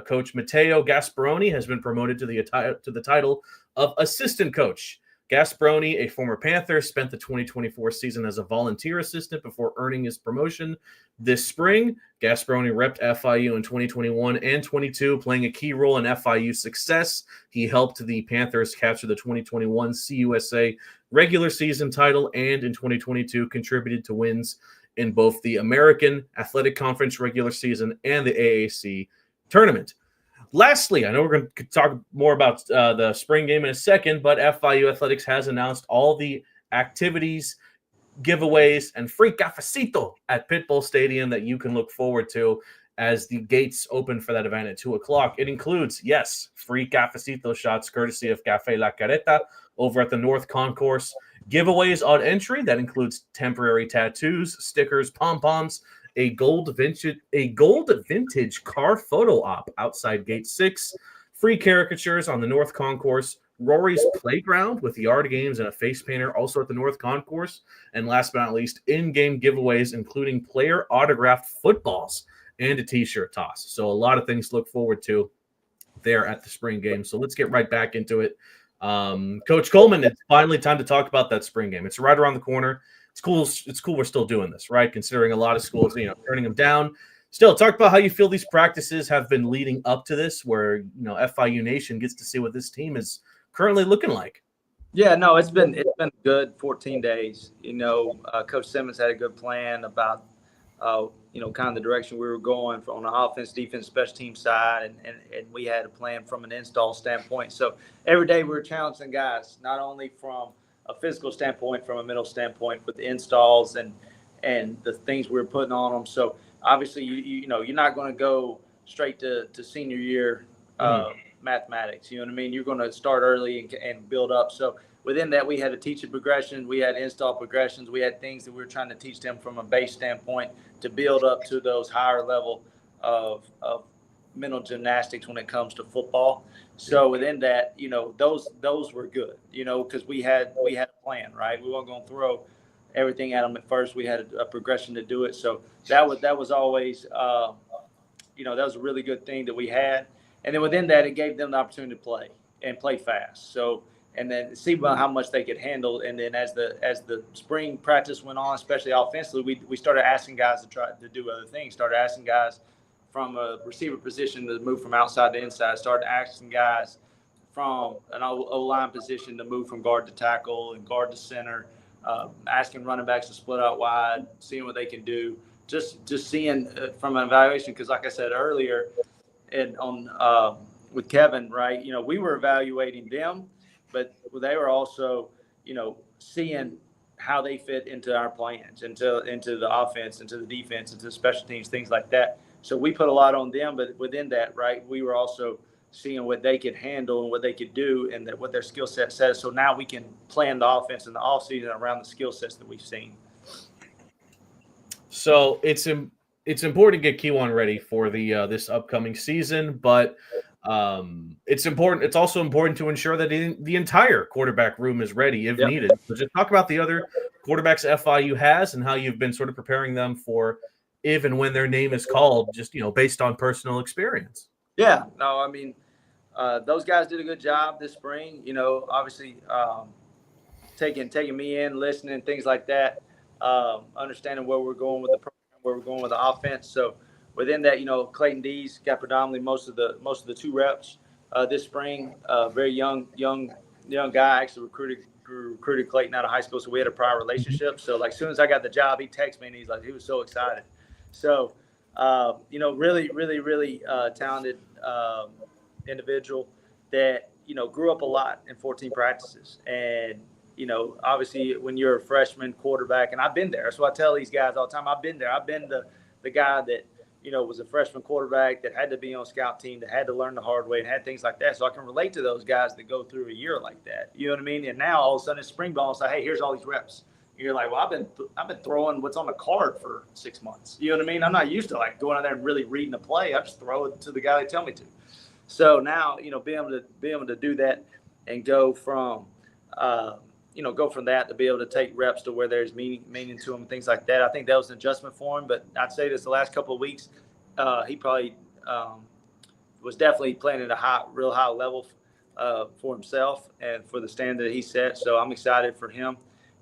Coach Matteo Gasparoni has been promoted to the title of assistant coach. Gasparoni, a former Panther, spent the 2024 season as a volunteer assistant before earning his promotion this spring. Gasparoni repped FIU in 2021 and 22, playing a key role in FIU's success. He helped the Panthers capture the 2021 CUSA regular season title and in 2022 contributed to wins in both the American Athletic Conference regular season and the AAC tournament. Lastly, I know we're going to talk more about the spring game in a second, but FIU Athletics has announced all the activities, giveaways, and free cafecito at Pitbull Stadium that you can look forward to as the gates open for that event at 2 o'clock. It includes, yes, free cafecito shots courtesy of Café La Careta over at the North Concourse. Giveaways on entry that includes temporary tattoos, stickers, pom-poms, a gold vintage car photo op outside Gate 6, free caricatures on the North Concourse, Rory's Playground with yard games and a face painter also at the North Concourse, and last but not least, in-game giveaways including player autographed footballs and a t-shirt toss. So a lot of things to look forward to there at the spring game. So let's get right back into it. Coach Coleman, it's finally time to talk about that spring game. It's right around the corner. It's cool we're still doing this, right? Considering a lot of schools, turning them down. Still, talk about how you feel these practices have been leading up to this, where, FIU Nation gets to see what this team is currently looking like. Yeah, no, it's been good 14 days. Coach Simmons had a good plan about, kind of the direction we were going on the offense, defense, special team side, and we had a plan from an install standpoint. So every day we were challenging guys, not only from a physical standpoint, from a mental standpoint, with the installs and the things we were putting on them. So obviously, you're not going to go straight to senior year mathematics. You know what I mean? You're going to start early and build up. So within that, we had a teaching progression. We had install progressions. We had things that we were trying to teach them from a base standpoint to build up to those higher level of mental gymnastics when it comes to football. So within that, those were good, because we had a plan, right? We weren't going to throw everything at them at first. We had a progression to do it. So that was always, that was a really good thing that we had. And then within that, it gave them the opportunity to play fast. So, and then see about how much they could handle. And then as the spring practice went on, especially offensively, we started asking guys to try to do other things. Started asking guys from a receiver position to move from outside to inside. Started asking guys from an O-line position to move from guard to tackle and guard to center. Asking running backs to split out wide, seeing what they can do. Just seeing from an evaluation, because like I said earlier, with Kevin, right? We were evaluating them, but they were also, seeing how they fit into our plans, into the offense, into the defense, into the special teams, things like that. So we put a lot on them, but within that, right, we were also seeing what they could handle and what they could do and what their skill set says. So now we can plan the offense in the offseason around the skill sets that we've seen. So it's important to get Kewan ready for the this upcoming season, but it's important. It's also important to ensure that the entire quarterback room is ready if needed. So just talk about the other quarterbacks FIU has and how you've been sort of preparing them for if and when their name is called, just based on personal experience. Yeah, no, I mean, those guys did a good job this spring. Obviously taking me in, listening, things like that, understanding where we're going with the program, where we're going with the offense. So within that, Clayton Dees got predominantly most of the 2 reps this spring. Very young guy. Actually recruited Clayton out of high school, so we had a prior relationship. So like as soon as I got the job, he texted me and he was so excited. So really, really, really talented individual that grew up a lot in 14 practices. And obviously when you're a freshman quarterback, and I've been there, that's what I tell these guys all the time. I've been there. I've been the guy that was a freshman quarterback that had to be on scout team, that had to learn the hard way and had things like that. So I can relate to those guys that go through a year like that. You know what I mean? And now all of a sudden it's spring ball and say, hey, here's all these reps. And you're like, well, I've been throwing what's on the card for 6 months. You know what I mean? I'm not used to like going out there and really reading a play. I just throw it to the guy they tell me to. So now, being able to do that and go from that to be able to take reps to where there's meaning to them and things like that. I think that was an adjustment for him. But I'd say this the last couple of weeks, he probably was definitely playing at a real high level for himself and for the standard that he set. So I'm excited for him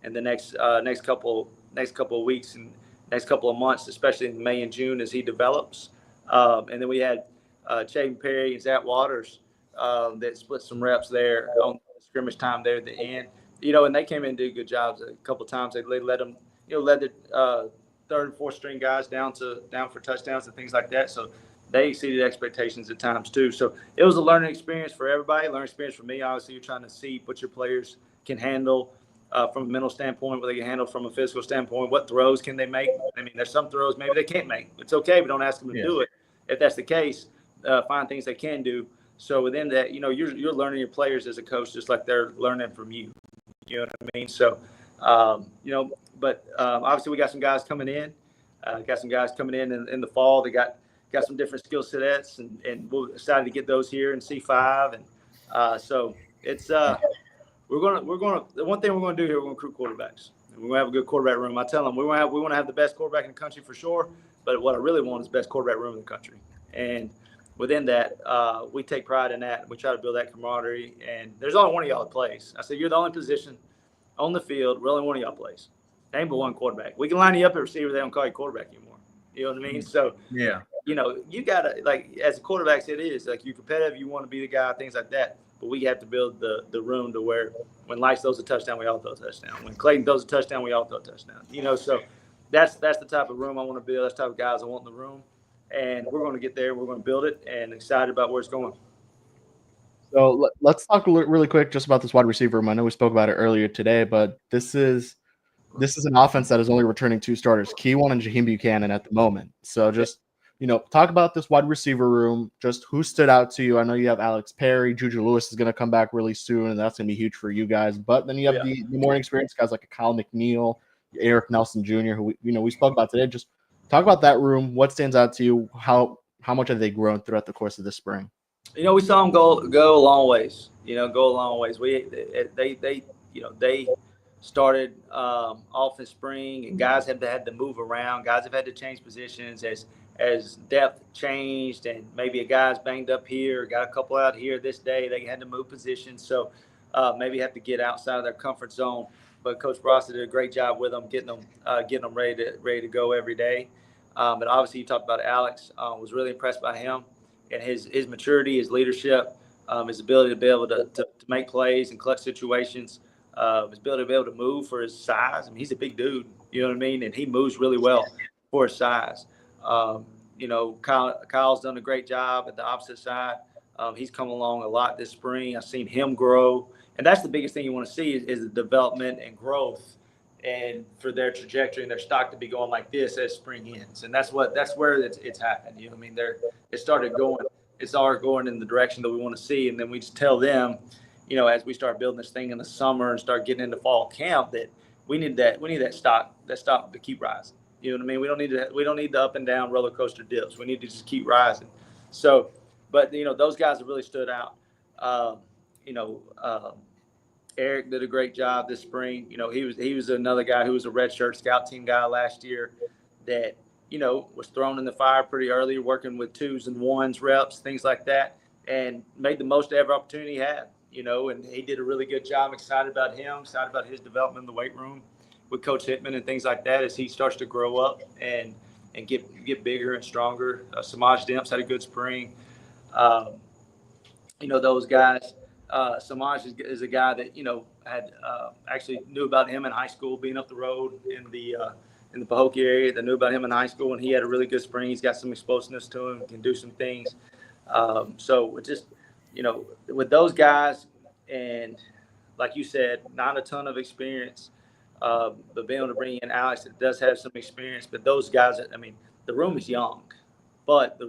in the next couple of weeks and next couple of months, especially in May and June as he develops. And then we had Chaden Perry and Zach Waters that split some reps there on scrimmage time there at the end. And they came in and did good jobs a couple of times. They led them, led the third and fourth string guys down for touchdowns and things like that. So they exceeded expectations at times too. So it was a learning experience for everybody, learning experience for me. Obviously, you're trying to see what your players can handle from a mental standpoint, what they can handle from a physical standpoint, what throws can they make. I mean, there's some throws maybe they can't make. It's okay, but don't ask them to do it. If that's the case, find things they can do. So within that, you're learning your players as a coach just like they're learning from you. You know what I mean? So, but obviously we got some guys coming in. In the fall. They got some different skill sets, and we're excited to get those here in C5. And so it's the one thing we're going to do here, we're going to recruit quarterbacks. We're going to have a good quarterback room. I tell them we want to have the best quarterback in the country for sure. But what I really want is the best quarterback room in the country. And within that, we take pride in that. We try to build that camaraderie. And there's only one of y'all that plays. I said, you're the only position on the field where only one of y'all plays. Name but one quarterback. We can line you up at receiver. They don't call you quarterback anymore. You know what I mean? So, yeah, you got to, like, as a quarterback, it is. Like, you're competitive. You want to be the guy, things like that. But we have to build the room to where when Lice throws a touchdown, we all throw a touchdown. When Clayton throws a touchdown, we all throw a touchdown. So that's the type of room I want to build. That's the type of guys I want in the room. And we're going to get there. We're going to build it, and excited about where it's going. So let's talk really quick just about this wide receiver room. I know we spoke about it earlier today, but this is an offense that is only returning 2 starters, Kewan and Jaheim Buchanan at the moment. So just, talk about this wide receiver room, just who stood out to you. I know you have Alex Perry. Juju Lewis is going to come back really soon, and that's going to be huge for you guys. But then you have the more experienced guys like a Kyle McNeil, Eric Nelson Jr., who we spoke about today. Just talk about that room. What stands out to you? How much have they grown throughout the course of this spring? We saw them go a long ways. Go a long ways. They started off in spring, and guys have had to move around. Guys have had to change positions as depth changed, and maybe a guy's banged up here, got a couple out here this day. They had to move positions, so maybe have to get outside of their comfort zone. But Coach Bross did a great job with them, getting them ready to go every day. But obviously, you talked about Alex. Was really impressed by him and his maturity, his leadership, his ability to be able to make plays in clutch situations, his ability to be able to move for his size. I mean, he's a big dude, you know what I mean? And he moves really well for his size. Kyle's done a great job at the opposite side. He's come along a lot this spring. I've seen him grow. And that's the biggest thing you want to see is the development and growth and for their trajectory and their stock to be going like this as spring ends. And that's where it's happened. You know, I mean, it started going in the direction that we want to see. And then we just tell them, you know, as we start building this thing in the summer and start getting into fall camp, that we need that stock to keep rising. You know what I mean? We don't need the up and down roller coaster dips. We need to just keep rising. So, but you know, those guys have really stood out. You know, Eric did a great job this spring. You know, he was another guy who was a redshirt scout team guy last year that, you know, was thrown in the fire pretty early, working with 2s and 1s reps, things like that, and made the most of every opportunity he had. You know, and he did a really good job. Excited about him, excited about his development in the weight room with Coach Hittman and things like that as he starts to grow up and get bigger and stronger. Samaj Demps had a good spring. You know, those guys. Samaj is a guy that, you know, had actually knew about him in high school, being up the road in the Pahokee area. That knew about him in high school, and he had a really good spring. He's got some explosiveness to him, can do some things. So it just, you know, with those guys, and like you said, not a ton of experience, but being able to bring in Alex that does have some experience. But those guys, I mean, the room is young, but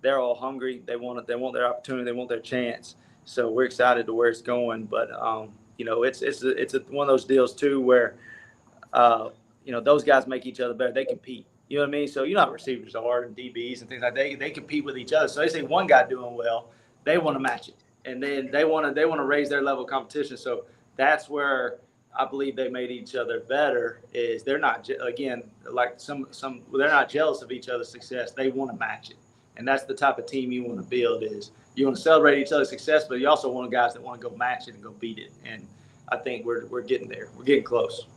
they're all hungry. They want their opportunity. They want their chance. So we're excited to where it's going. But you know, it's one of those deals too where you know, those guys make each other better. They compete. You know what I mean? So you know how receivers are and DBs and things like that. They compete with each other. So they see one guy doing well, they want to match it, and then they want to raise their level of competition. So that's where I believe they made each other better. Is they're not, again, like they're not jealous of each other's success. They want to match it, and that's the type of team you want to build. Is you want to celebrate each other's success, but you also want guys that want to go match it and go beat it. And I think we're getting there. We're getting close.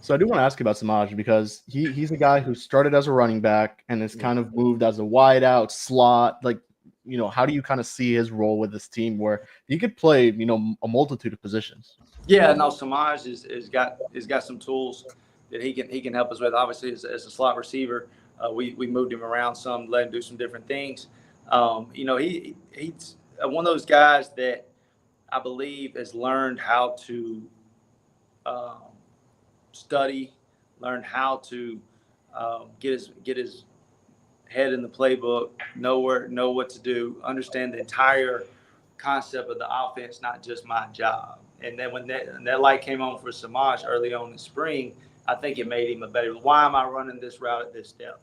So I do want to ask you about Samaj because he's a guy who started as a running back and has kind of moved as a wide out slot. Like, you know, how do you kind of see his role with this team where he could play, you know, a multitude of positions? Yeah, no, Samaj is got some tools that he can help us with. Obviously, as a slot receiver, we moved him around some, let him do some different things. You know, he's one of those guys that I believe has learned how to study, learn how to get his head in the playbook, know what to do, understand the entire concept of the offense, not just my job. And then when that light came on for Samaj early on in the spring, I think it made him a better. Why am I running this route at this depth?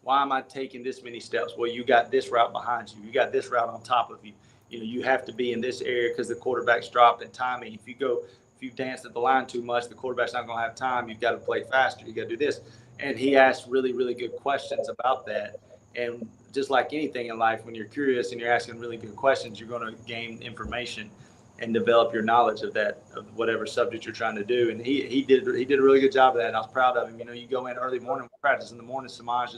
Why am I taking this many steps? Well, you got this route behind you. You got this route on top of you. You know, you have to be in this area because the quarterback's dropped in timing. If you dance at the line too much, the quarterback's not going to have time. You've got to play faster. You got to do this. And he asked really, really good questions about that. And just like anything in life, when you're curious and you're asking really good questions, you're going to gain information and develop your knowledge of whatever subject you're trying to do. And he did a really good job of that. And I was proud of him. You know, you go in early morning practice in the morning. Samaj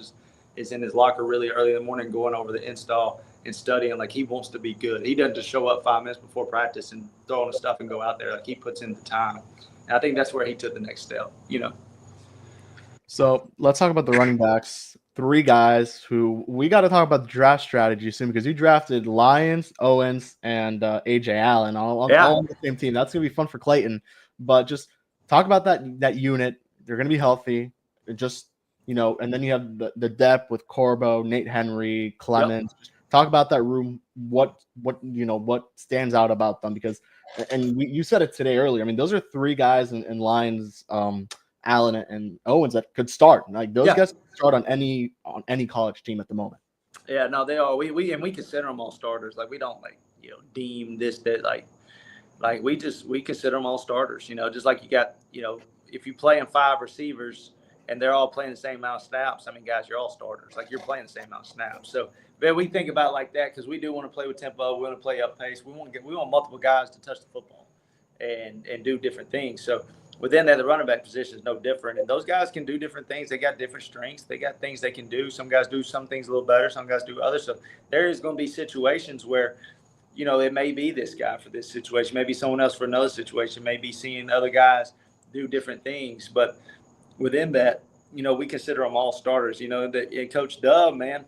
is in his locker really early in the morning, going over the install and studying like he wants to be good. He doesn't just show up 5 minutes before practice and throw on the stuff and go out there. Like he puts in the time. And I think that's where he took the next step, you know. So let's talk about the running backs. 3 guys who we got to talk about the draft strategy soon because you drafted Lyons, Owens, and AJ Allen all on the same team. That's gonna be fun for Clayton. But just talk about that unit. They're gonna be healthy. Just, you know, and then you have the depth with Corbo, Nate Henry, Clemens. Yep. Talk about that room. What stands out about them? Because you said it today earlier. I mean, those are 3 guys in Lyons, Allen and Owens that could start. Like those guys could start on any college team at the moment. Yeah, no, they are. We consider them all starters. Like we don't deem this that like we consider them all starters. You know, just like you got, you know, if you play in 5 receivers and they're all playing the same amount of snaps, I mean, guys, you're all starters. Like you're playing the same amount of snaps. So man, we think about it like that because we do want to play with tempo. We want to play up pace. We want multiple guys to touch the football and do different things. So within that, the running back position is no different. And those guys can do different things. They got different strengths. They got things they can do. Some guys do some things a little better. Some guys do other stuff. There is going to be situations where, you know, it may be this guy for this situation, maybe someone else for another situation, maybe seeing other guys do different things. But within that, you know, we consider them all starters. You know, and Coach Dub, man,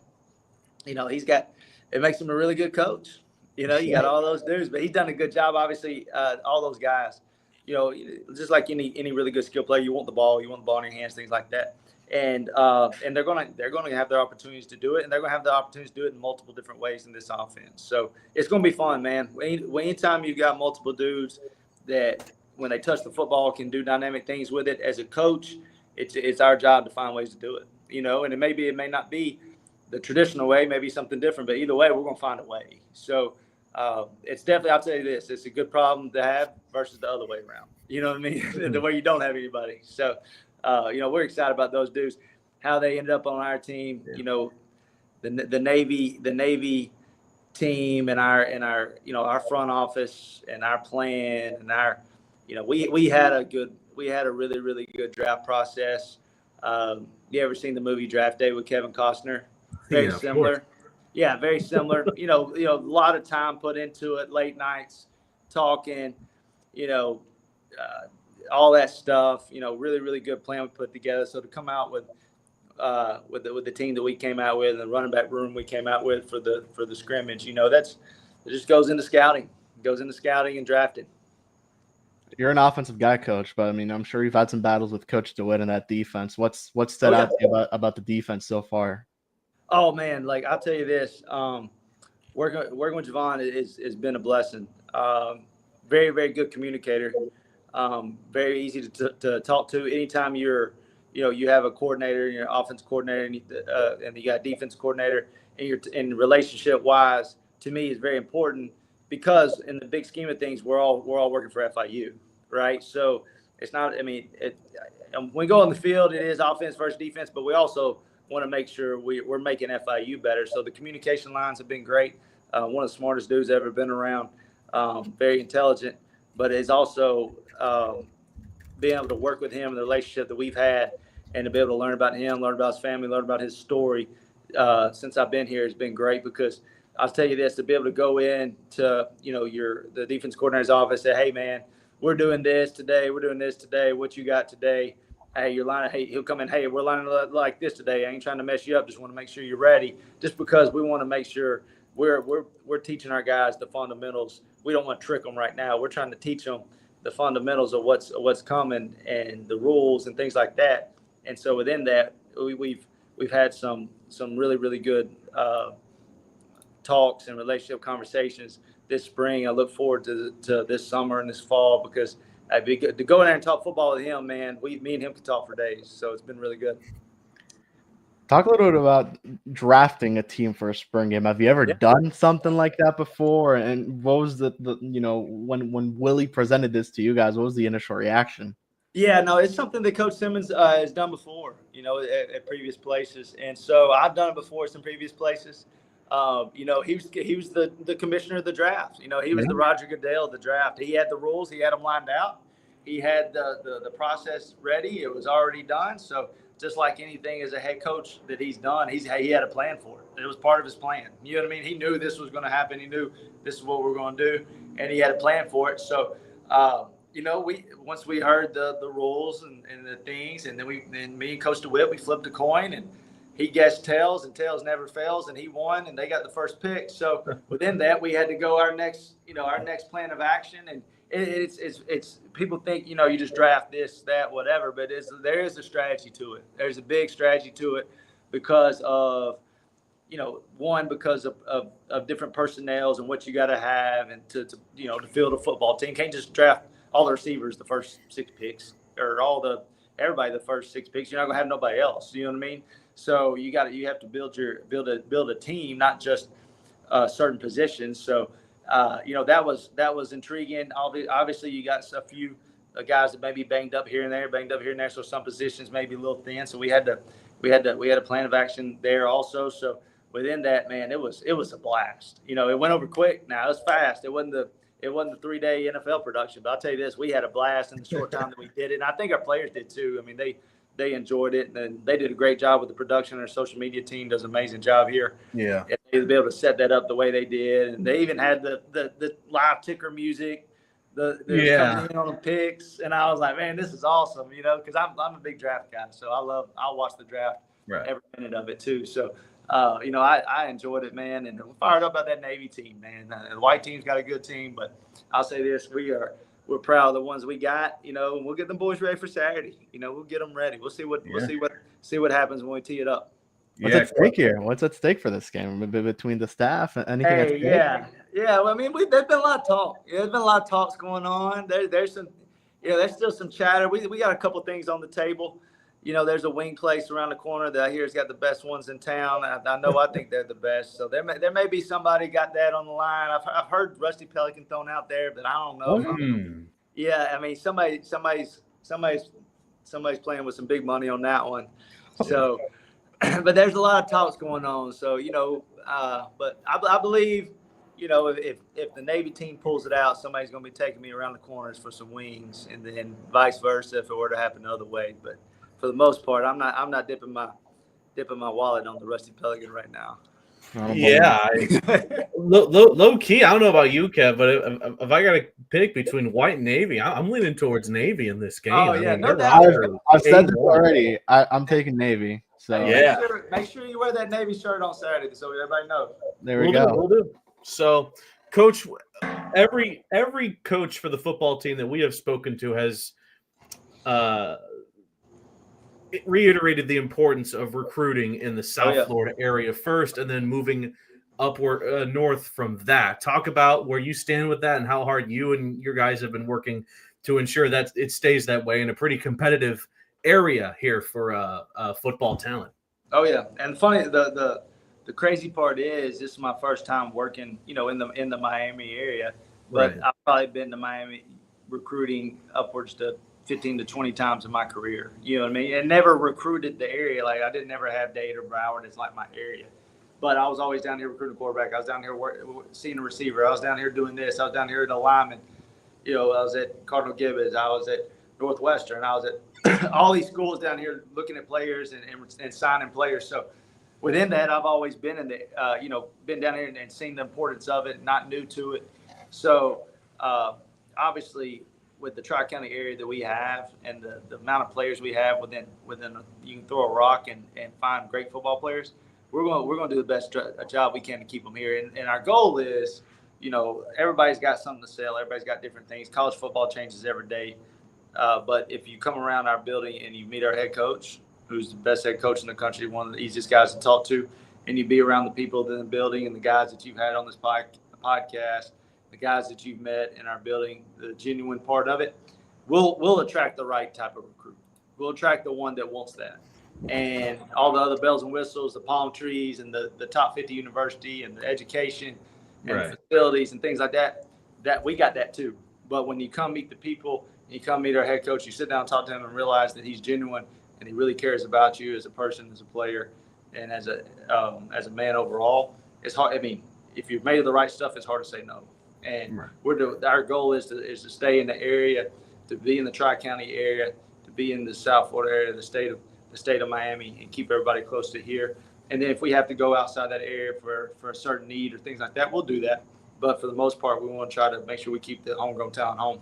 you know, it makes him a really good coach. You know, you got all those dudes, but he's done a good job. Obviously, all those guys just like any really good skill player, you want the ball in your hands, things like that. And they're gonna have their opportunities to do it, and they're gonna have the opportunities to do it in multiple different ways in this offense. So it's gonna be fun, man. Anytime you've got multiple dudes that when they touch the football can do dynamic things with it, as a coach, it's our job to find ways to do it. And it may not be the traditional way, maybe something different, but either way, we're gonna find a way. So it's definitely, I'll tell you this, it's a good problem to have versus the other way around. You know what I mean? The way you don't have anybody. So, we're excited about those dudes, how they ended up on our team. Yeah. The Navy team and our front office and our plan and our, we had a really, really good draft process. You ever seen the movie Draft Day with Kevin Costner? Very similar. Yeah, very similar. A lot of time put into it, late nights, talking, all that stuff. Really, really good plan we put together. So to come out with the team that we came out with and the running back room we came out with for the scrimmage, it just goes into scouting. It goes into scouting and drafting. You're an offensive guy, Coach, but I mean, I'm sure you've had some battles with Coach DeWitt in that defense. What's stood out to you about the defense so far? Oh man, like I'll tell you this, working with Javon has been a blessing. Very, very good communicator. Very easy to talk to. Anytime you have a coordinator, your offense coordinator, and you got a defense coordinator, and you're in relationship wise, to me is very important because in the big scheme of things, we're all working for FIU, right? So it's not. I mean, when we go on the field, it is offense versus defense, but we also want to make sure we're making FIU better. So the communication lines have been great. One of the smartest dudes ever been around. Very intelligent, but is also being able to work with him and the relationship that we've had, and to be able to learn about him, learn about his family, learn about his story since I've been here has been great. Because I'll tell you this, to be able to go in to the defense coordinator's office, say, hey man, we're doing this today, what you got today? Hey, you're lining. Hey, he'll come in. Hey, we're lining like this today. I ain't trying to mess you up. Just want to make sure you're ready. Just because we want to make sure we're teaching our guys the fundamentals. We don't want to trick them right now. We're trying to teach them the fundamentals of what's coming and the rules and things like that. And so within that, we've had some really, really good talks and relationship conversations this spring. I look forward to this summer and this fall, because it'd be good to go in there and talk football with him, man. Me and him could talk for days. So it's been really good. Talk a little bit about drafting a team for a spring game. Have you ever done something like that before? And what was the when Willie presented this to you guys, what was the initial reaction? Yeah, no, it's something that Coach Simmons has done before, at previous places. And so I've done it before at some previous places. He was the commissioner of the draft. He was the Roger Goodell of the draft. He had the rules. He had them lined out. He had the process ready. It was already done. So just like anything as a head coach that he's done, he had a plan for it. It was part of his plan. You know what I mean? He knew this was going to happen. He knew this is what we're going to do, and he had a plan for it. So, once we heard the rules and the things, and then me and Coach DeWitt, we flipped a coin, and he guessed tails, and tails never fails, and he won, and they got the first pick. So within that, we had to go our next plan of action. And it's people think, you just draft this, that, whatever, but there is a strategy to it. There's a big strategy to it because of, because of different personnels and what you got to have, and to field a football team. Can't just draft all the receivers the first 6 picks, or everybody the first 6 picks. You're not gonna have nobody else. You know what I mean? So you have to build a team, not just certain positions. So that was intriguing. Obviously, you got a few guys that may be banged up here and there. So some positions may be a little thin. So we had a plan of action there also. So within that, man, it was a blast. It went over quick. Now it was fast. It wasn't the 3-day NFL production, but I'll tell you this, we had a blast in the short time that we did it. And I think our players did too. I mean, they enjoyed it, and they did a great job with the production. Our social media team does an amazing job here. Yeah. And they be able to set that up the way they did. And they even had the live ticker music, coming in on the picks. And I was like, man, this is awesome, because I'm a big draft guy. So I'll watch the draft every minute of it too. So, I enjoyed it, man. And I'm fired up about that Navy team, man. The white team's got a good team, but I'll say this, we are we're proud of the ones we got, and we'll get them boys ready for Saturday. We'll get them ready. We'll see what happens when we tee it up. What's at stake here? What's at stake for this game between the staff? Anything at stake? Yeah. Well, I mean, there's been a lot of talk. There's been a lot of talks going on. There's some, there's still some chatter. We got a couple things on the table. There's a wing place around the corner that I hear has got the best ones in town. I think they're the best. So there may be somebody got that on the line. I've heard Rusty Pelican thrown out there, but I don't know. Yeah, I mean somebody's playing with some big money on that one. So, but there's a lot of talks going on. So but I believe if the Navy team pulls it out, somebody's going to be taking me around the corners for some wings, and then vice versa if it were to happen the other way. But for the most part, I'm not dipping my wallet on the Rusty Pelican right now. Yeah, low key. I don't know about you, Kev, but if I got to pick between white and navy, I'm leaning towards navy in this game. Oh yeah, no doubt. I've said this already. I'm taking navy. So yeah, make sure you wear that navy shirt on Saturday so everybody knows. There we go. We'll do. So, Coach, every coach for the football team that we have spoken to has reiterated the importance of recruiting in the South Florida area first, and then moving upward north from that. Talk about where you stand with that and how hard you and your guys have been working to ensure that it stays that way in a pretty competitive area here for football talent. Oh yeah, and funny the crazy part is this is my first time working, in the Miami area, but I've probably been to Miami recruiting upwards to 15 to 20 times in my career. You know what I mean? And never recruited the area. Like I didn't ever have Dade or Broward as like my area. But I was always down here recruiting quarterback. I was down here seeing a receiver. I was down here doing this. I was down here at the lineman. I was at Cardinal Gibbons. I was at Northwestern. I was at all these schools down here looking at players and signing players. So within that, I've always been in the, been down here and seen the importance of it, not new to it. So obviously, with the Tri-County area that we have and the amount of players we have within you can throw a rock and find great football players, we're going to do the best job we can to keep them here. And our goal is, everybody's got something to sell. Everybody's got different things. College football changes every day. But if you come around our building and you meet our head coach, who's the best head coach in the country, one of the easiest guys to talk to, and you be around the people in the building and the guys that you've had on this podcast, the guys that you've met in our building, the genuine part of it, we'll attract the right type of recruit. We'll attract the one that wants that. And all the other bells and whistles, the palm trees and the top 50 university and the education and the facilities and things like that we got that too. But when you come meet the people, you come meet our head coach, you sit down and talk to him and realize that he's genuine and he really cares about you as a person, as a player, and as a man overall. It's hard. I mean, if you've made the right stuff, it's hard to say no. And our goal is to stay in the area, to be in the Tri-County area, to be in the South Florida area, the state of Miami, and keep everybody close to here. And then if we have to go outside that area for a certain need or things like that, we'll do that. But for the most part, we want to try to make sure we keep the homegrown talent home.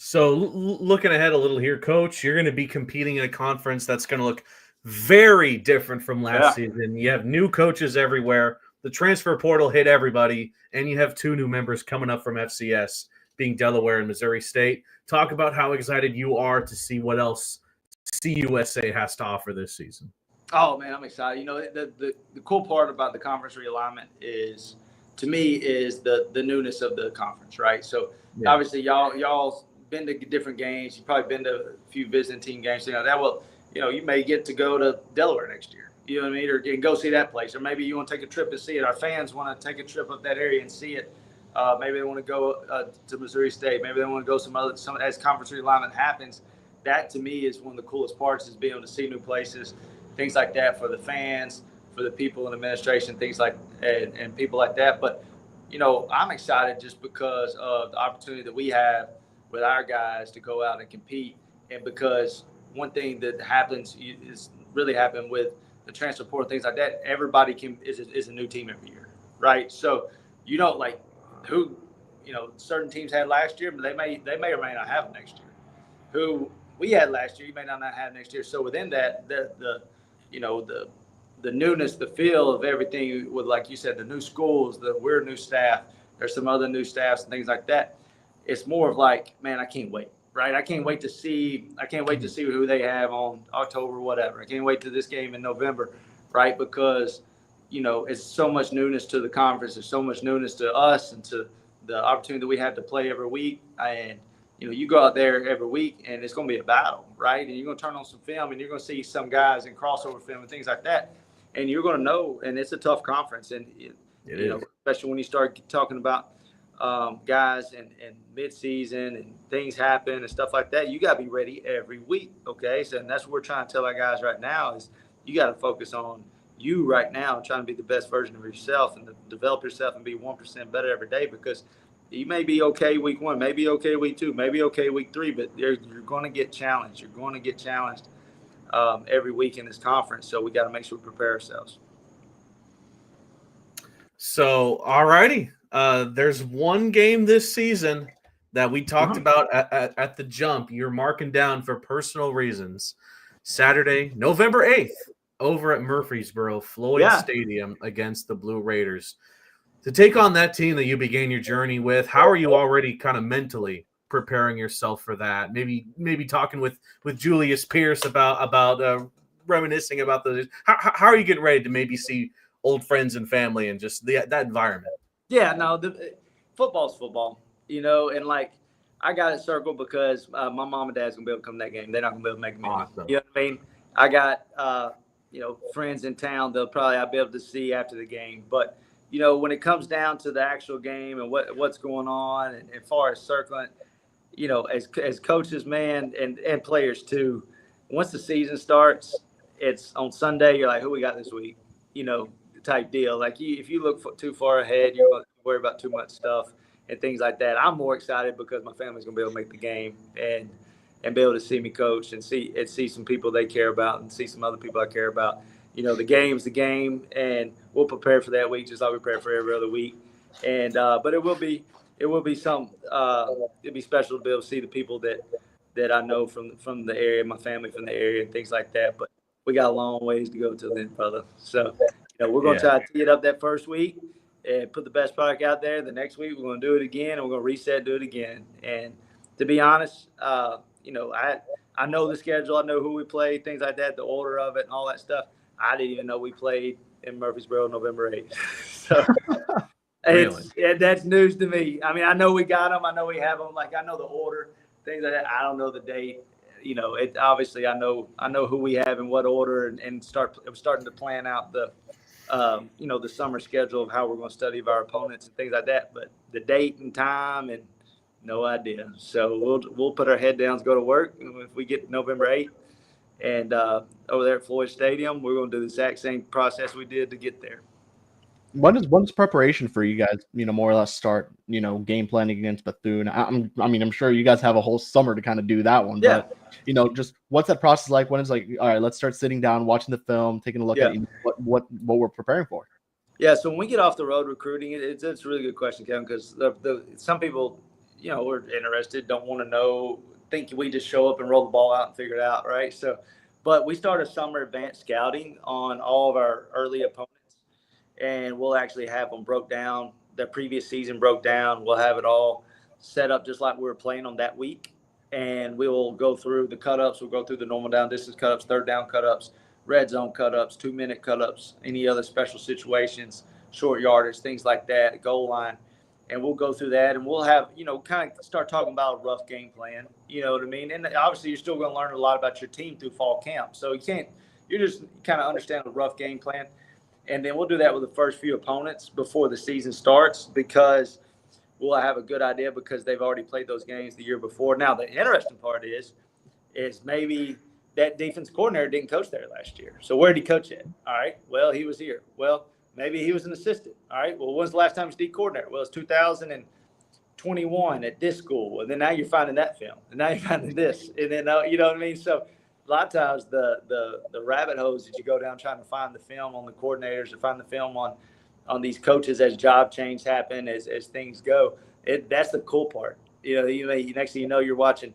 So looking ahead a little here, Coach, you're going to be competing in a conference that's going to look very different from last season. You have new coaches everywhere. The transfer portal hit everybody, and you have two new members coming up from FCS, being Delaware and Missouri State. Talk about how excited you are to see what else CUSA has to offer this season. Oh, man, I'm excited. The cool part about the conference realignment is, to me, is the newness of the conference, right? So, obviously, y'all's been to different games. You've probably been to a few visiting team games. You may get to go to Delaware next year. You know what I mean? Or go see that place. Or maybe you want to take a trip to see it. Our fans want to take a trip up that area and see it. Maybe they want to go to Missouri State. Maybe they want to go some as conference realignment happens. That, to me, is one of the coolest parts, is being able to see new places, things like that for the fans, for the people in administration, things like and people like that. But, I'm excited just because of the opportunity that we have with our guys to go out and compete. And because one thing that happens is really happened with the transfer portal, things like that, everybody is a new team every year, right? So who certain teams had last year, but they may or may not have next year. Who we had last year, you may not have next year. So within that, the newness, the feel of everything with, like you said, the new schools, we're new staff. There's some other new staffs and things like that. it's more of like, man, I can't wait, right? I can't wait to see who they have on October, whatever. I can't wait to this game in November, right? Because, it's so much newness to the conference. There's so much newness to us and to the opportunity that we have to play every week. And, you go out there every week and it's going to be a battle, right? And you're going to turn on some film and you're going to see some guys in crossover film and things like that. And you're going to know, and it's a tough conference. And, especially when you start talking about guys and mid-season and things happen and stuff like that, you got to be ready every week, okay? So, and that's what we're trying to tell our guys right now is you got to focus on you right now and trying to be the best version of yourself and develop yourself and be 1% better every day, because you may be okay week 1, maybe okay week 2, maybe okay week 3, but you're going to get challenged. You're going to get challenged every week in this conference, so we got to make sure we prepare ourselves. So, all righty. There's one game this season that we talked about at the jump. You're marking down for personal reasons. Saturday, November 8th, over at Murfreesboro, Floyd Stadium against the Blue Raiders. To take on that team that you began your journey with, how are you already kind of mentally preparing yourself for that? Maybe talking with Julius Pierce about reminiscing about those. How are you getting ready to maybe see old friends and family and just that environment? Yeah, no, football's football, and like I got it circled because my mom and dad's gonna be able to come to that game. They're not gonna be able to make me. Awesome. You know what I mean? I got friends in town. I'll be able to see after the game. But when it comes down to the actual game and what's going on, and as far as circling, as coaches, man, and players too, once the season starts, it's on Sunday. You're like, who we got this week? Type deal. Like if you look too far ahead, you're going to worry about too much stuff and things like that. I'm more excited because my family's going to be able to make the game and be able to see me coach and see some people they care about and see some other people I care about. The game's the game, and we'll prepare for that week just like we prepare for every other week. And but it will be some it'll be special to be able to see the people that I know from the area, my family from the area and things like that. But we got a long ways to go till then, brother. So we're going to try to tee it up that first week and put the best product out there. The next week, we're going to do it again, and we're going to reset, do it again. And to be honest, I know the schedule. I know who we play, things like that, the order of it and all that stuff. I didn't even know we played in Murfreesboro November 8th. So really? That's news to me. I mean, I know we got them. I know we have them. Like, I know the order, things like that. I don't know the date. Obviously I know who we have in what order and starting to plan out the summer schedule of how we're going to study our opponents and things like that. But the date and time and no idea. So we'll put our head down, go to work. If we get November 8th and over there at Floyd Stadium, we're going to do the exact same process we did to get there. When does preparation for you guys, more or less start, game planning against Bethune? I'm sure you guys have a whole summer to kind of do that one, but just what's that process like when it's like, all right, let's start sitting down, watching the film, taking a look at what we're preparing for? Yeah. So when we get off the road recruiting, it's a really good question, Kevin, because some people, are interested, don't want to know, think we just show up and roll the ball out and figure it out. Right. So, but we start a summer advanced scouting on all of our early opponents. And we'll actually have them broke down, the previous season broke down. We'll have it all set up just like we were playing on that week. And we will go through the cut-ups. We'll go through the normal down distance cut-ups, third down cut-ups, red zone cut-ups, 2-minute cut-ups, any other special situations, short yardage, things like that, goal line. And we'll go through that, and we'll have, kind of start talking about a rough game plan. You know what I mean? And obviously you're still going to learn a lot about your team through fall camp. So you're just kind of understand a rough game plan. And then we'll do that with the first few opponents before the season starts, because we'll have a good idea because they've already played those games the year before. Now, the interesting part is maybe that defense coordinator didn't coach there last year. So where did he coach at? All right, well, he was here. Well, maybe he was an assistant. All right, well, when's the last time he was D coordinator? Well, it's 2021 at this school. And then now you're finding that film. And now you're finding this. And then, you know what I mean? So a lot of times the rabbit holes that you go down trying to find the film on the coordinators or find the film on these coaches as job change happen, as things go. That's the cool part. Next thing you know, you're watching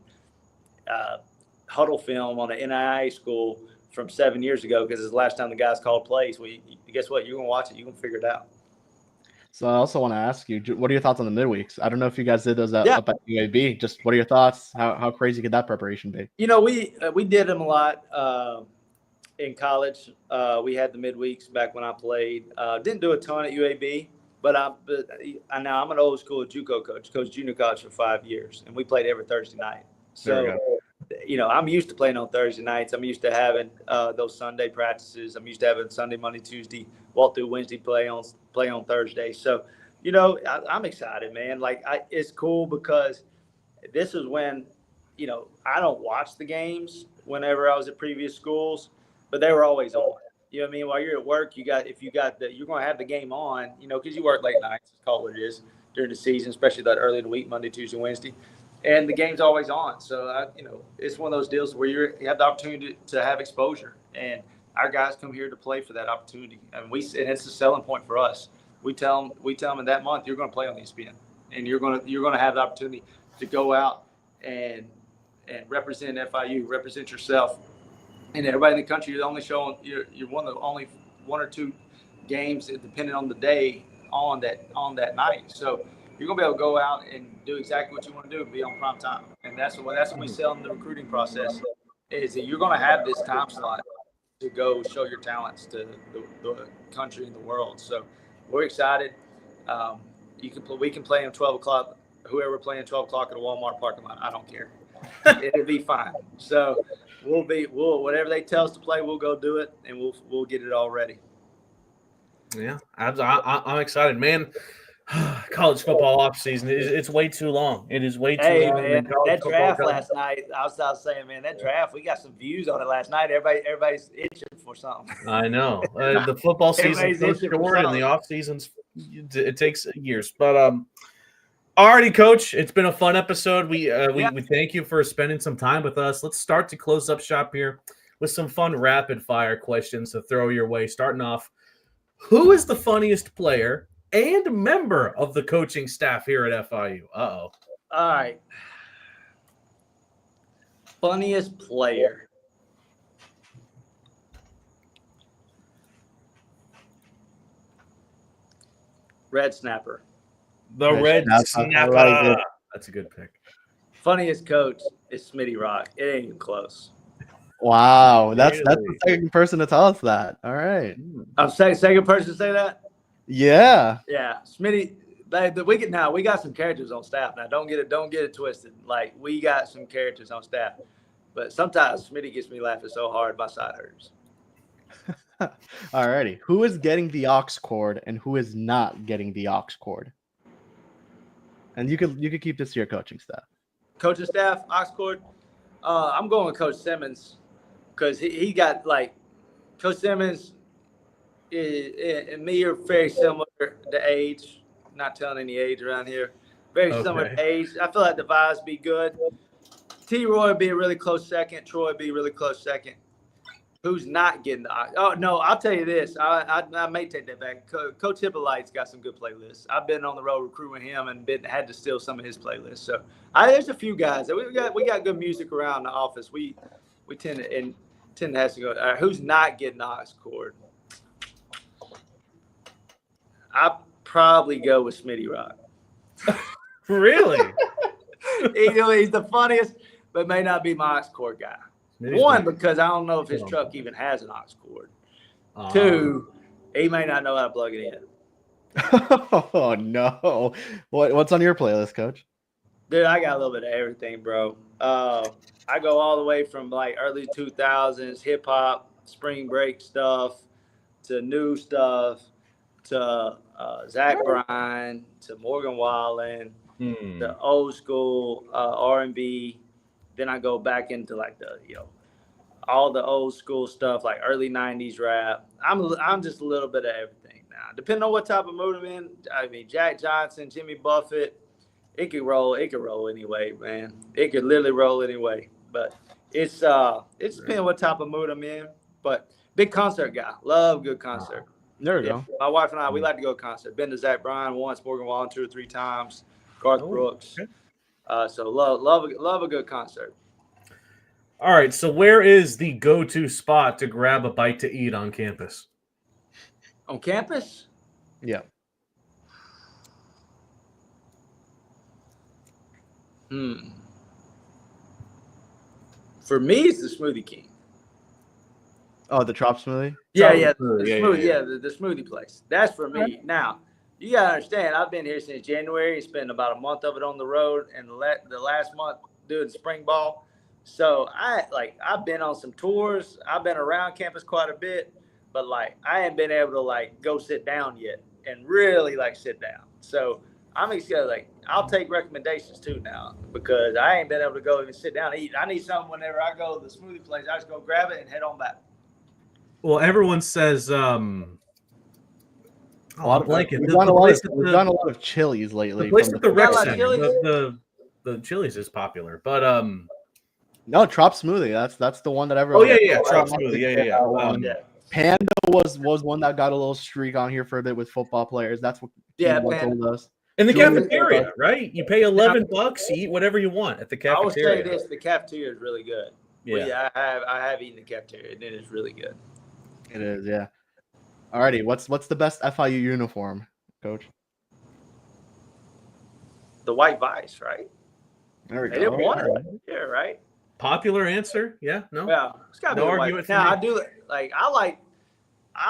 huddle film on an NII school from 7 years ago because it's the last time the guys called plays. Well, guess what? You're going to watch it. You're going to figure it out. So I also want to ask you, what are your thoughts on the midweeks? I don't know if you guys did those up at UAB. Just what are your thoughts? How crazy could that preparation be? We did them a lot in college. We had the midweeks back when I played. Didn't do a ton at UAB, but now I'm an old school JUCO coach. Coached junior college for 5 years, and we played every Thursday night. So, I'm used to playing on Thursday nights. I'm used to having those Sunday practices. I'm used to having Sunday, Monday, Tuesday, walk through Wednesday, play on Thursday. So, I'm excited, man. It's cool because this is when, I don't watch the games whenever I was at previous schools, but they were always on. You know what I mean? While you're at work, you're going to have the game on, because you work late nights. It's called what it is during the season, especially that early in the week, Monday, Tuesday, Wednesday. And the game's always on. So, it's one of those deals where you have the opportunity to have exposure. And our guys come here to play for that opportunity. And it's a selling point for us. We tell them in that month, you're going to play on ESPN. And you're going to have the opportunity to go out and represent FIU, represent yourself. And everybody in the country, you're one of the only one or two games, depending on the day, on that night. So you're gonna be able to go out and do exactly what you want to do and be on prime time. And that's what we sell in the recruiting process, is that you're gonna have this time slot to go show your talents to the country and the world. So we're excited. We can play in 12 o'clock. Whoever playing 12 o'clock at a Walmart parking lot, I don't care. It'll be fine. So we'll whatever they tell us to play, we'll go do it, and we'll get it all ready. Yeah, I'm excited, man. College football off season, it's way too long. It is way too long. Man, that draft last night, I was saying, man, that draft, we got some views on it last night. Everybody's itching for something. I know. The football season is so short, and the off seasons, it takes years. But alrighty, Coach, it's been a fun episode. We thank you for spending some time with us. Let's start to close up shop here with some fun rapid fire questions to throw your way. Starting off, who is the funniest player and member of the coaching staff here at FIU? All right. Funniest player. Red Snapper. The Red Snapper. That's a good pick. Funniest coach is Smitty Rock. It ain't even close. Wow, that's the second person to tell us that. All right. I'm second person to say that. Yeah. Yeah, Smitty. We got some characters on staff now. Don't get it twisted. Like, we got some characters on staff, but sometimes Smitty gets me laughing so hard my side hurts. All righty. Who is getting the aux cord and who is not getting the aux cord? And you could keep this to your coaching staff. Coaching staff, aux cord. I'm going with Coach Simmons because he got, like, Coach Simmons and me are very similar to age. Not telling any age around here. Very similar to age. I feel like the vibes be good. T-Roy would be a really close second. Troy would be a really close second. Who's not getting the – oh, no, I'll tell you this. I may take that back. Coach Hippolyte's got some good playlists. I've been on the road recruiting him and had to steal some of his playlists. So there's a few guys. We got good music around the office. We tend to have to go. Who's not getting the aux cord? I probably go with Smitty Rock. Really? He's the funniest, but may not be my aux cord guy. One, because I don't know if his truck even has an aux cord. Two, he may not know how to plug it in. Oh, no. What's on your playlist, Coach? Dude, I got a little bit of everything, bro. I go all the way from, like, early 2000s, hip-hop, spring break stuff, to new stuff, to Zach Bryan, to Morgan Wallen, to old school R&B. Then I go back into, like, all the old school stuff, like early 90s rap. I'm just a little bit of everything now. Depending on what type of mood I'm in. I mean, Jack Johnson, Jimmy Buffett, it could roll anyway, man. It could literally roll anyway. But it's depending what type of mood I'm in. But big concert guy. Love good concert. There we go. My wife and I, we like to go to concert. Been to Zach Bryan once, Morgan Wallen 2 or 3 times, Garth Brooks. Okay. So love a good concert. All right, so where is the go-to spot to grab a bite to eat on campus? On campus? Yeah. For me, it's the Smoothie King. Oh, the Trop Smoothie? The smoothie place. That's for me. Now, you got to understand, I've been here since January. Spent about a month of it on the road, and the last month doing spring ball. So I've been on some tours. I've been around campus quite a bit, but I ain't been able to go sit down yet and really sit down. So I'm excited. I'll take recommendations too now, because I ain't been able to go even sit down and eat. I need something whenever I go to the smoothie place. I just go grab it and head on back. Well, everyone says we've done a lot of Chili's lately. The place at the rec center, the Chili's is popular, but no, Trop Smoothie. That's the one that everyone. Oh yeah, Trop Smoothie. Yeah. Panda was one that got a little streak on here for a bit with football players. That's what told us. In the cafeteria, right? You pay $11, you eat whatever you want at the cafeteria. I will say this: the cafeteria is really good. Yeah, I have eaten the cafeteria, and it is really good. It is, yeah. Alrighty, what's the best FIU uniform, Coach? The white Vice, right? There we go. They didn't want it. Yeah, right. Popular answer? Yeah, no. Yeah, it's got to no be argument. Now I do I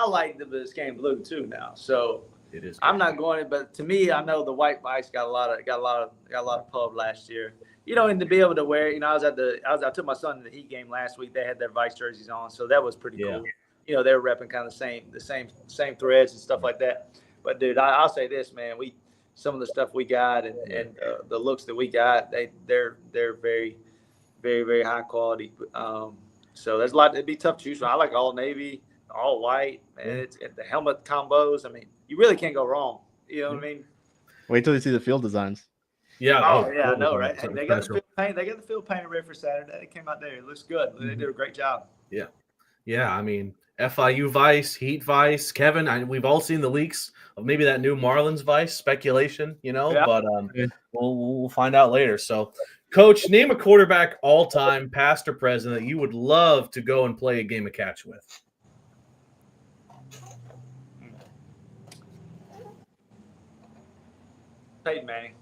like the Biscayne blue too now. So it is. I'm not going, but to me, I know the white Vice got a lot of pub last year. And to be able to wear it, I took my son to the Heat game last week. They had their Vice jerseys on, so that was pretty cool. They were repping kind of the same threads and stuff like that. But dude, I'll say this, man, some of the stuff we got and the looks that we got, they're very, very, very high quality. So there's a lot. It'd be tough to choose from. I like all navy, all white, and it's the helmet combos. I mean, you really can't go wrong. You know what I mean? Wait till you see the field designs. Yeah. I know, right? They got the field paint. They got the field painted ready for Saturday. It came out there. It looks good. They did a great job. Yeah. Yeah. I mean, FIU Vice, Heat Vice, Kevin. We've all seen the leaks of maybe that new Marlins Vice speculation. But we'll find out later. So, Coach, name a quarterback all time, past or present, that you would love to go and play a game of catch with. Peyton Manning.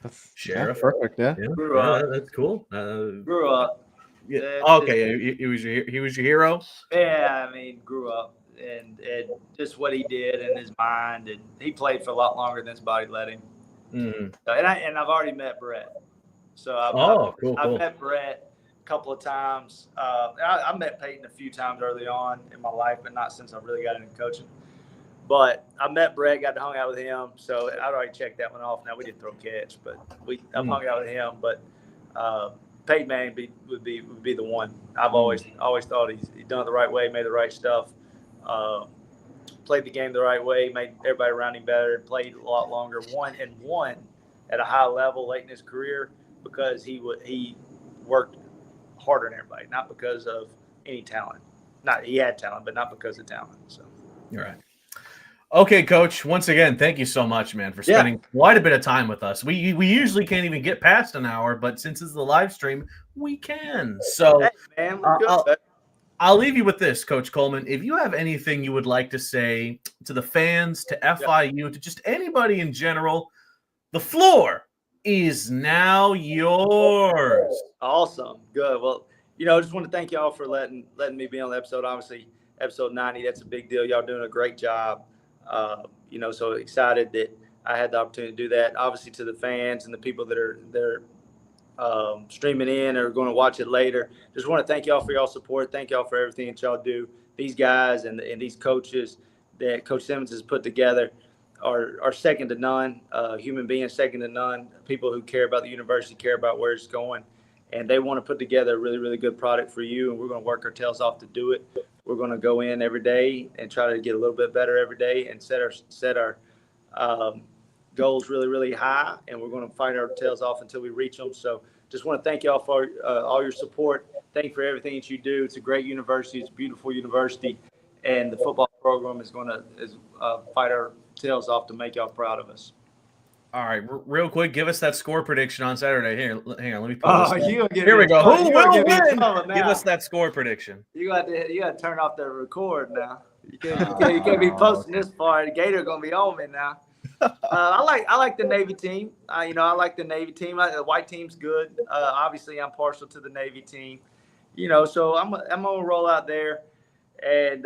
That's Sheriff. Perfect. Yeah. Grew up. That's cool. Grew up. Yeah. Okay. He was your hero. Yeah. I mean, grew up and just what he did in his mind, and he played for a lot longer than his body let him. Mm-hmm. And I've already met Brett. So I've met Brett a couple of times. I met Peyton a few times early on in my life, but not since I really got into coaching. But I met Brett, got to hang out with him, so I'd already checked that one off. Now we didn't throw catch, but I've hung out with him. But Peyton Manning would be the one. I've always thought he's done it the right way, made the right stuff, played the game the right way, made everybody around him better, played a lot longer, won at a high level late in his career because he worked harder than everybody, not because of any talent. He had talent, but not because of talent. So you're right. Okay, Coach, once again, thank you so much, man, for spending quite a bit of time with us. We usually can't even get past an hour, but since it's the live stream, we can. So hey, man, good. I'll leave you with this, Coach Coleman. If you have anything you would like to say to the fans, to FIU, to just anybody in general, the floor is now yours. Awesome. Good. Well, I just want to thank y'all for letting me be on the episode. Obviously, episode 90, that's a big deal. Y'all doing a great job. So excited that I had the opportunity to do that. Obviously, to the fans and the people that are streaming in or going to watch it later, just want to thank y'all for y'all support. Thank y'all for everything that y'all do. These guys and these coaches that Coach Simmons has put together are second to none. Human beings second to none. People who care about the university, care about where it's going, and they want to put together a really, really good product for you. And we're going to work our tails off to do it. We're going to go in every day and try to get a little bit better every day and set our goals really, really high. And we're going to fight our tails off until we reach them. So just want to thank y'all for all your support. Thank you for everything that you do. It's a great university. It's a beautiful university. And the football program is going to fight our tails off to make y'all proud of us. All right, real quick, give us that score prediction on Saturday. Here, hang on, let me pull this. Here we go. Who will win? Give us that score prediction. You got to turn off the record now. You can't be posting this far. The Gator gonna be on me now. I like the Navy team. I like the Navy team. The white team's good. Obviously, I'm partial to the Navy team. So I'm gonna roll out there, and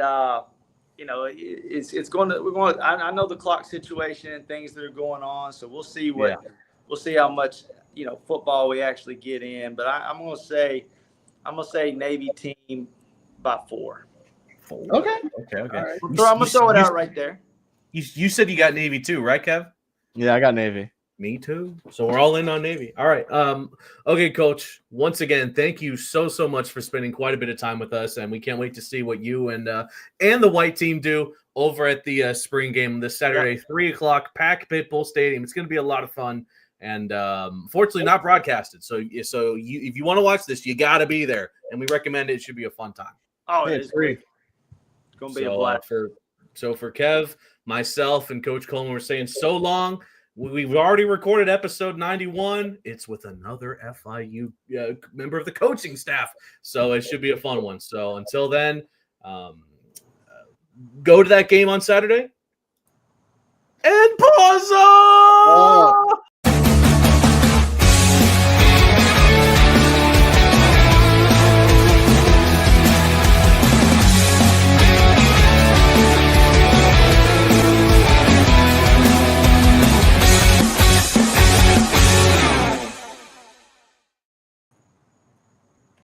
it's going to we're going. I know the clock situation and things that are going on, so we'll see we'll see how much football we actually get in. But I'm gonna say Navy team by 4. Okay. Right. I'm gonna throw it out right there. You said you got Navy too, right, Kev? Yeah, I got Navy. Me too. So we're all in on Navy. All right. Okay, Coach. Once again, thank you so much for spending quite a bit of time with us, and we can't wait to see what you and the white team do over at the spring game this Saturday, 3:00, Pack Pitbull Stadium. It's going to be a lot of fun, and fortunately not broadcasted. So if you want to watch this, you got to be there, and we recommend it. It should be a fun time. Oh, it's great. It's going to be a blast. For Kev, myself, and Coach Coleman, we're saying so long. We've already recorded episode 91. It's with another FIU member of the coaching staff. So it should be a fun one. So until then, go to that game on Saturday. And Paws Up!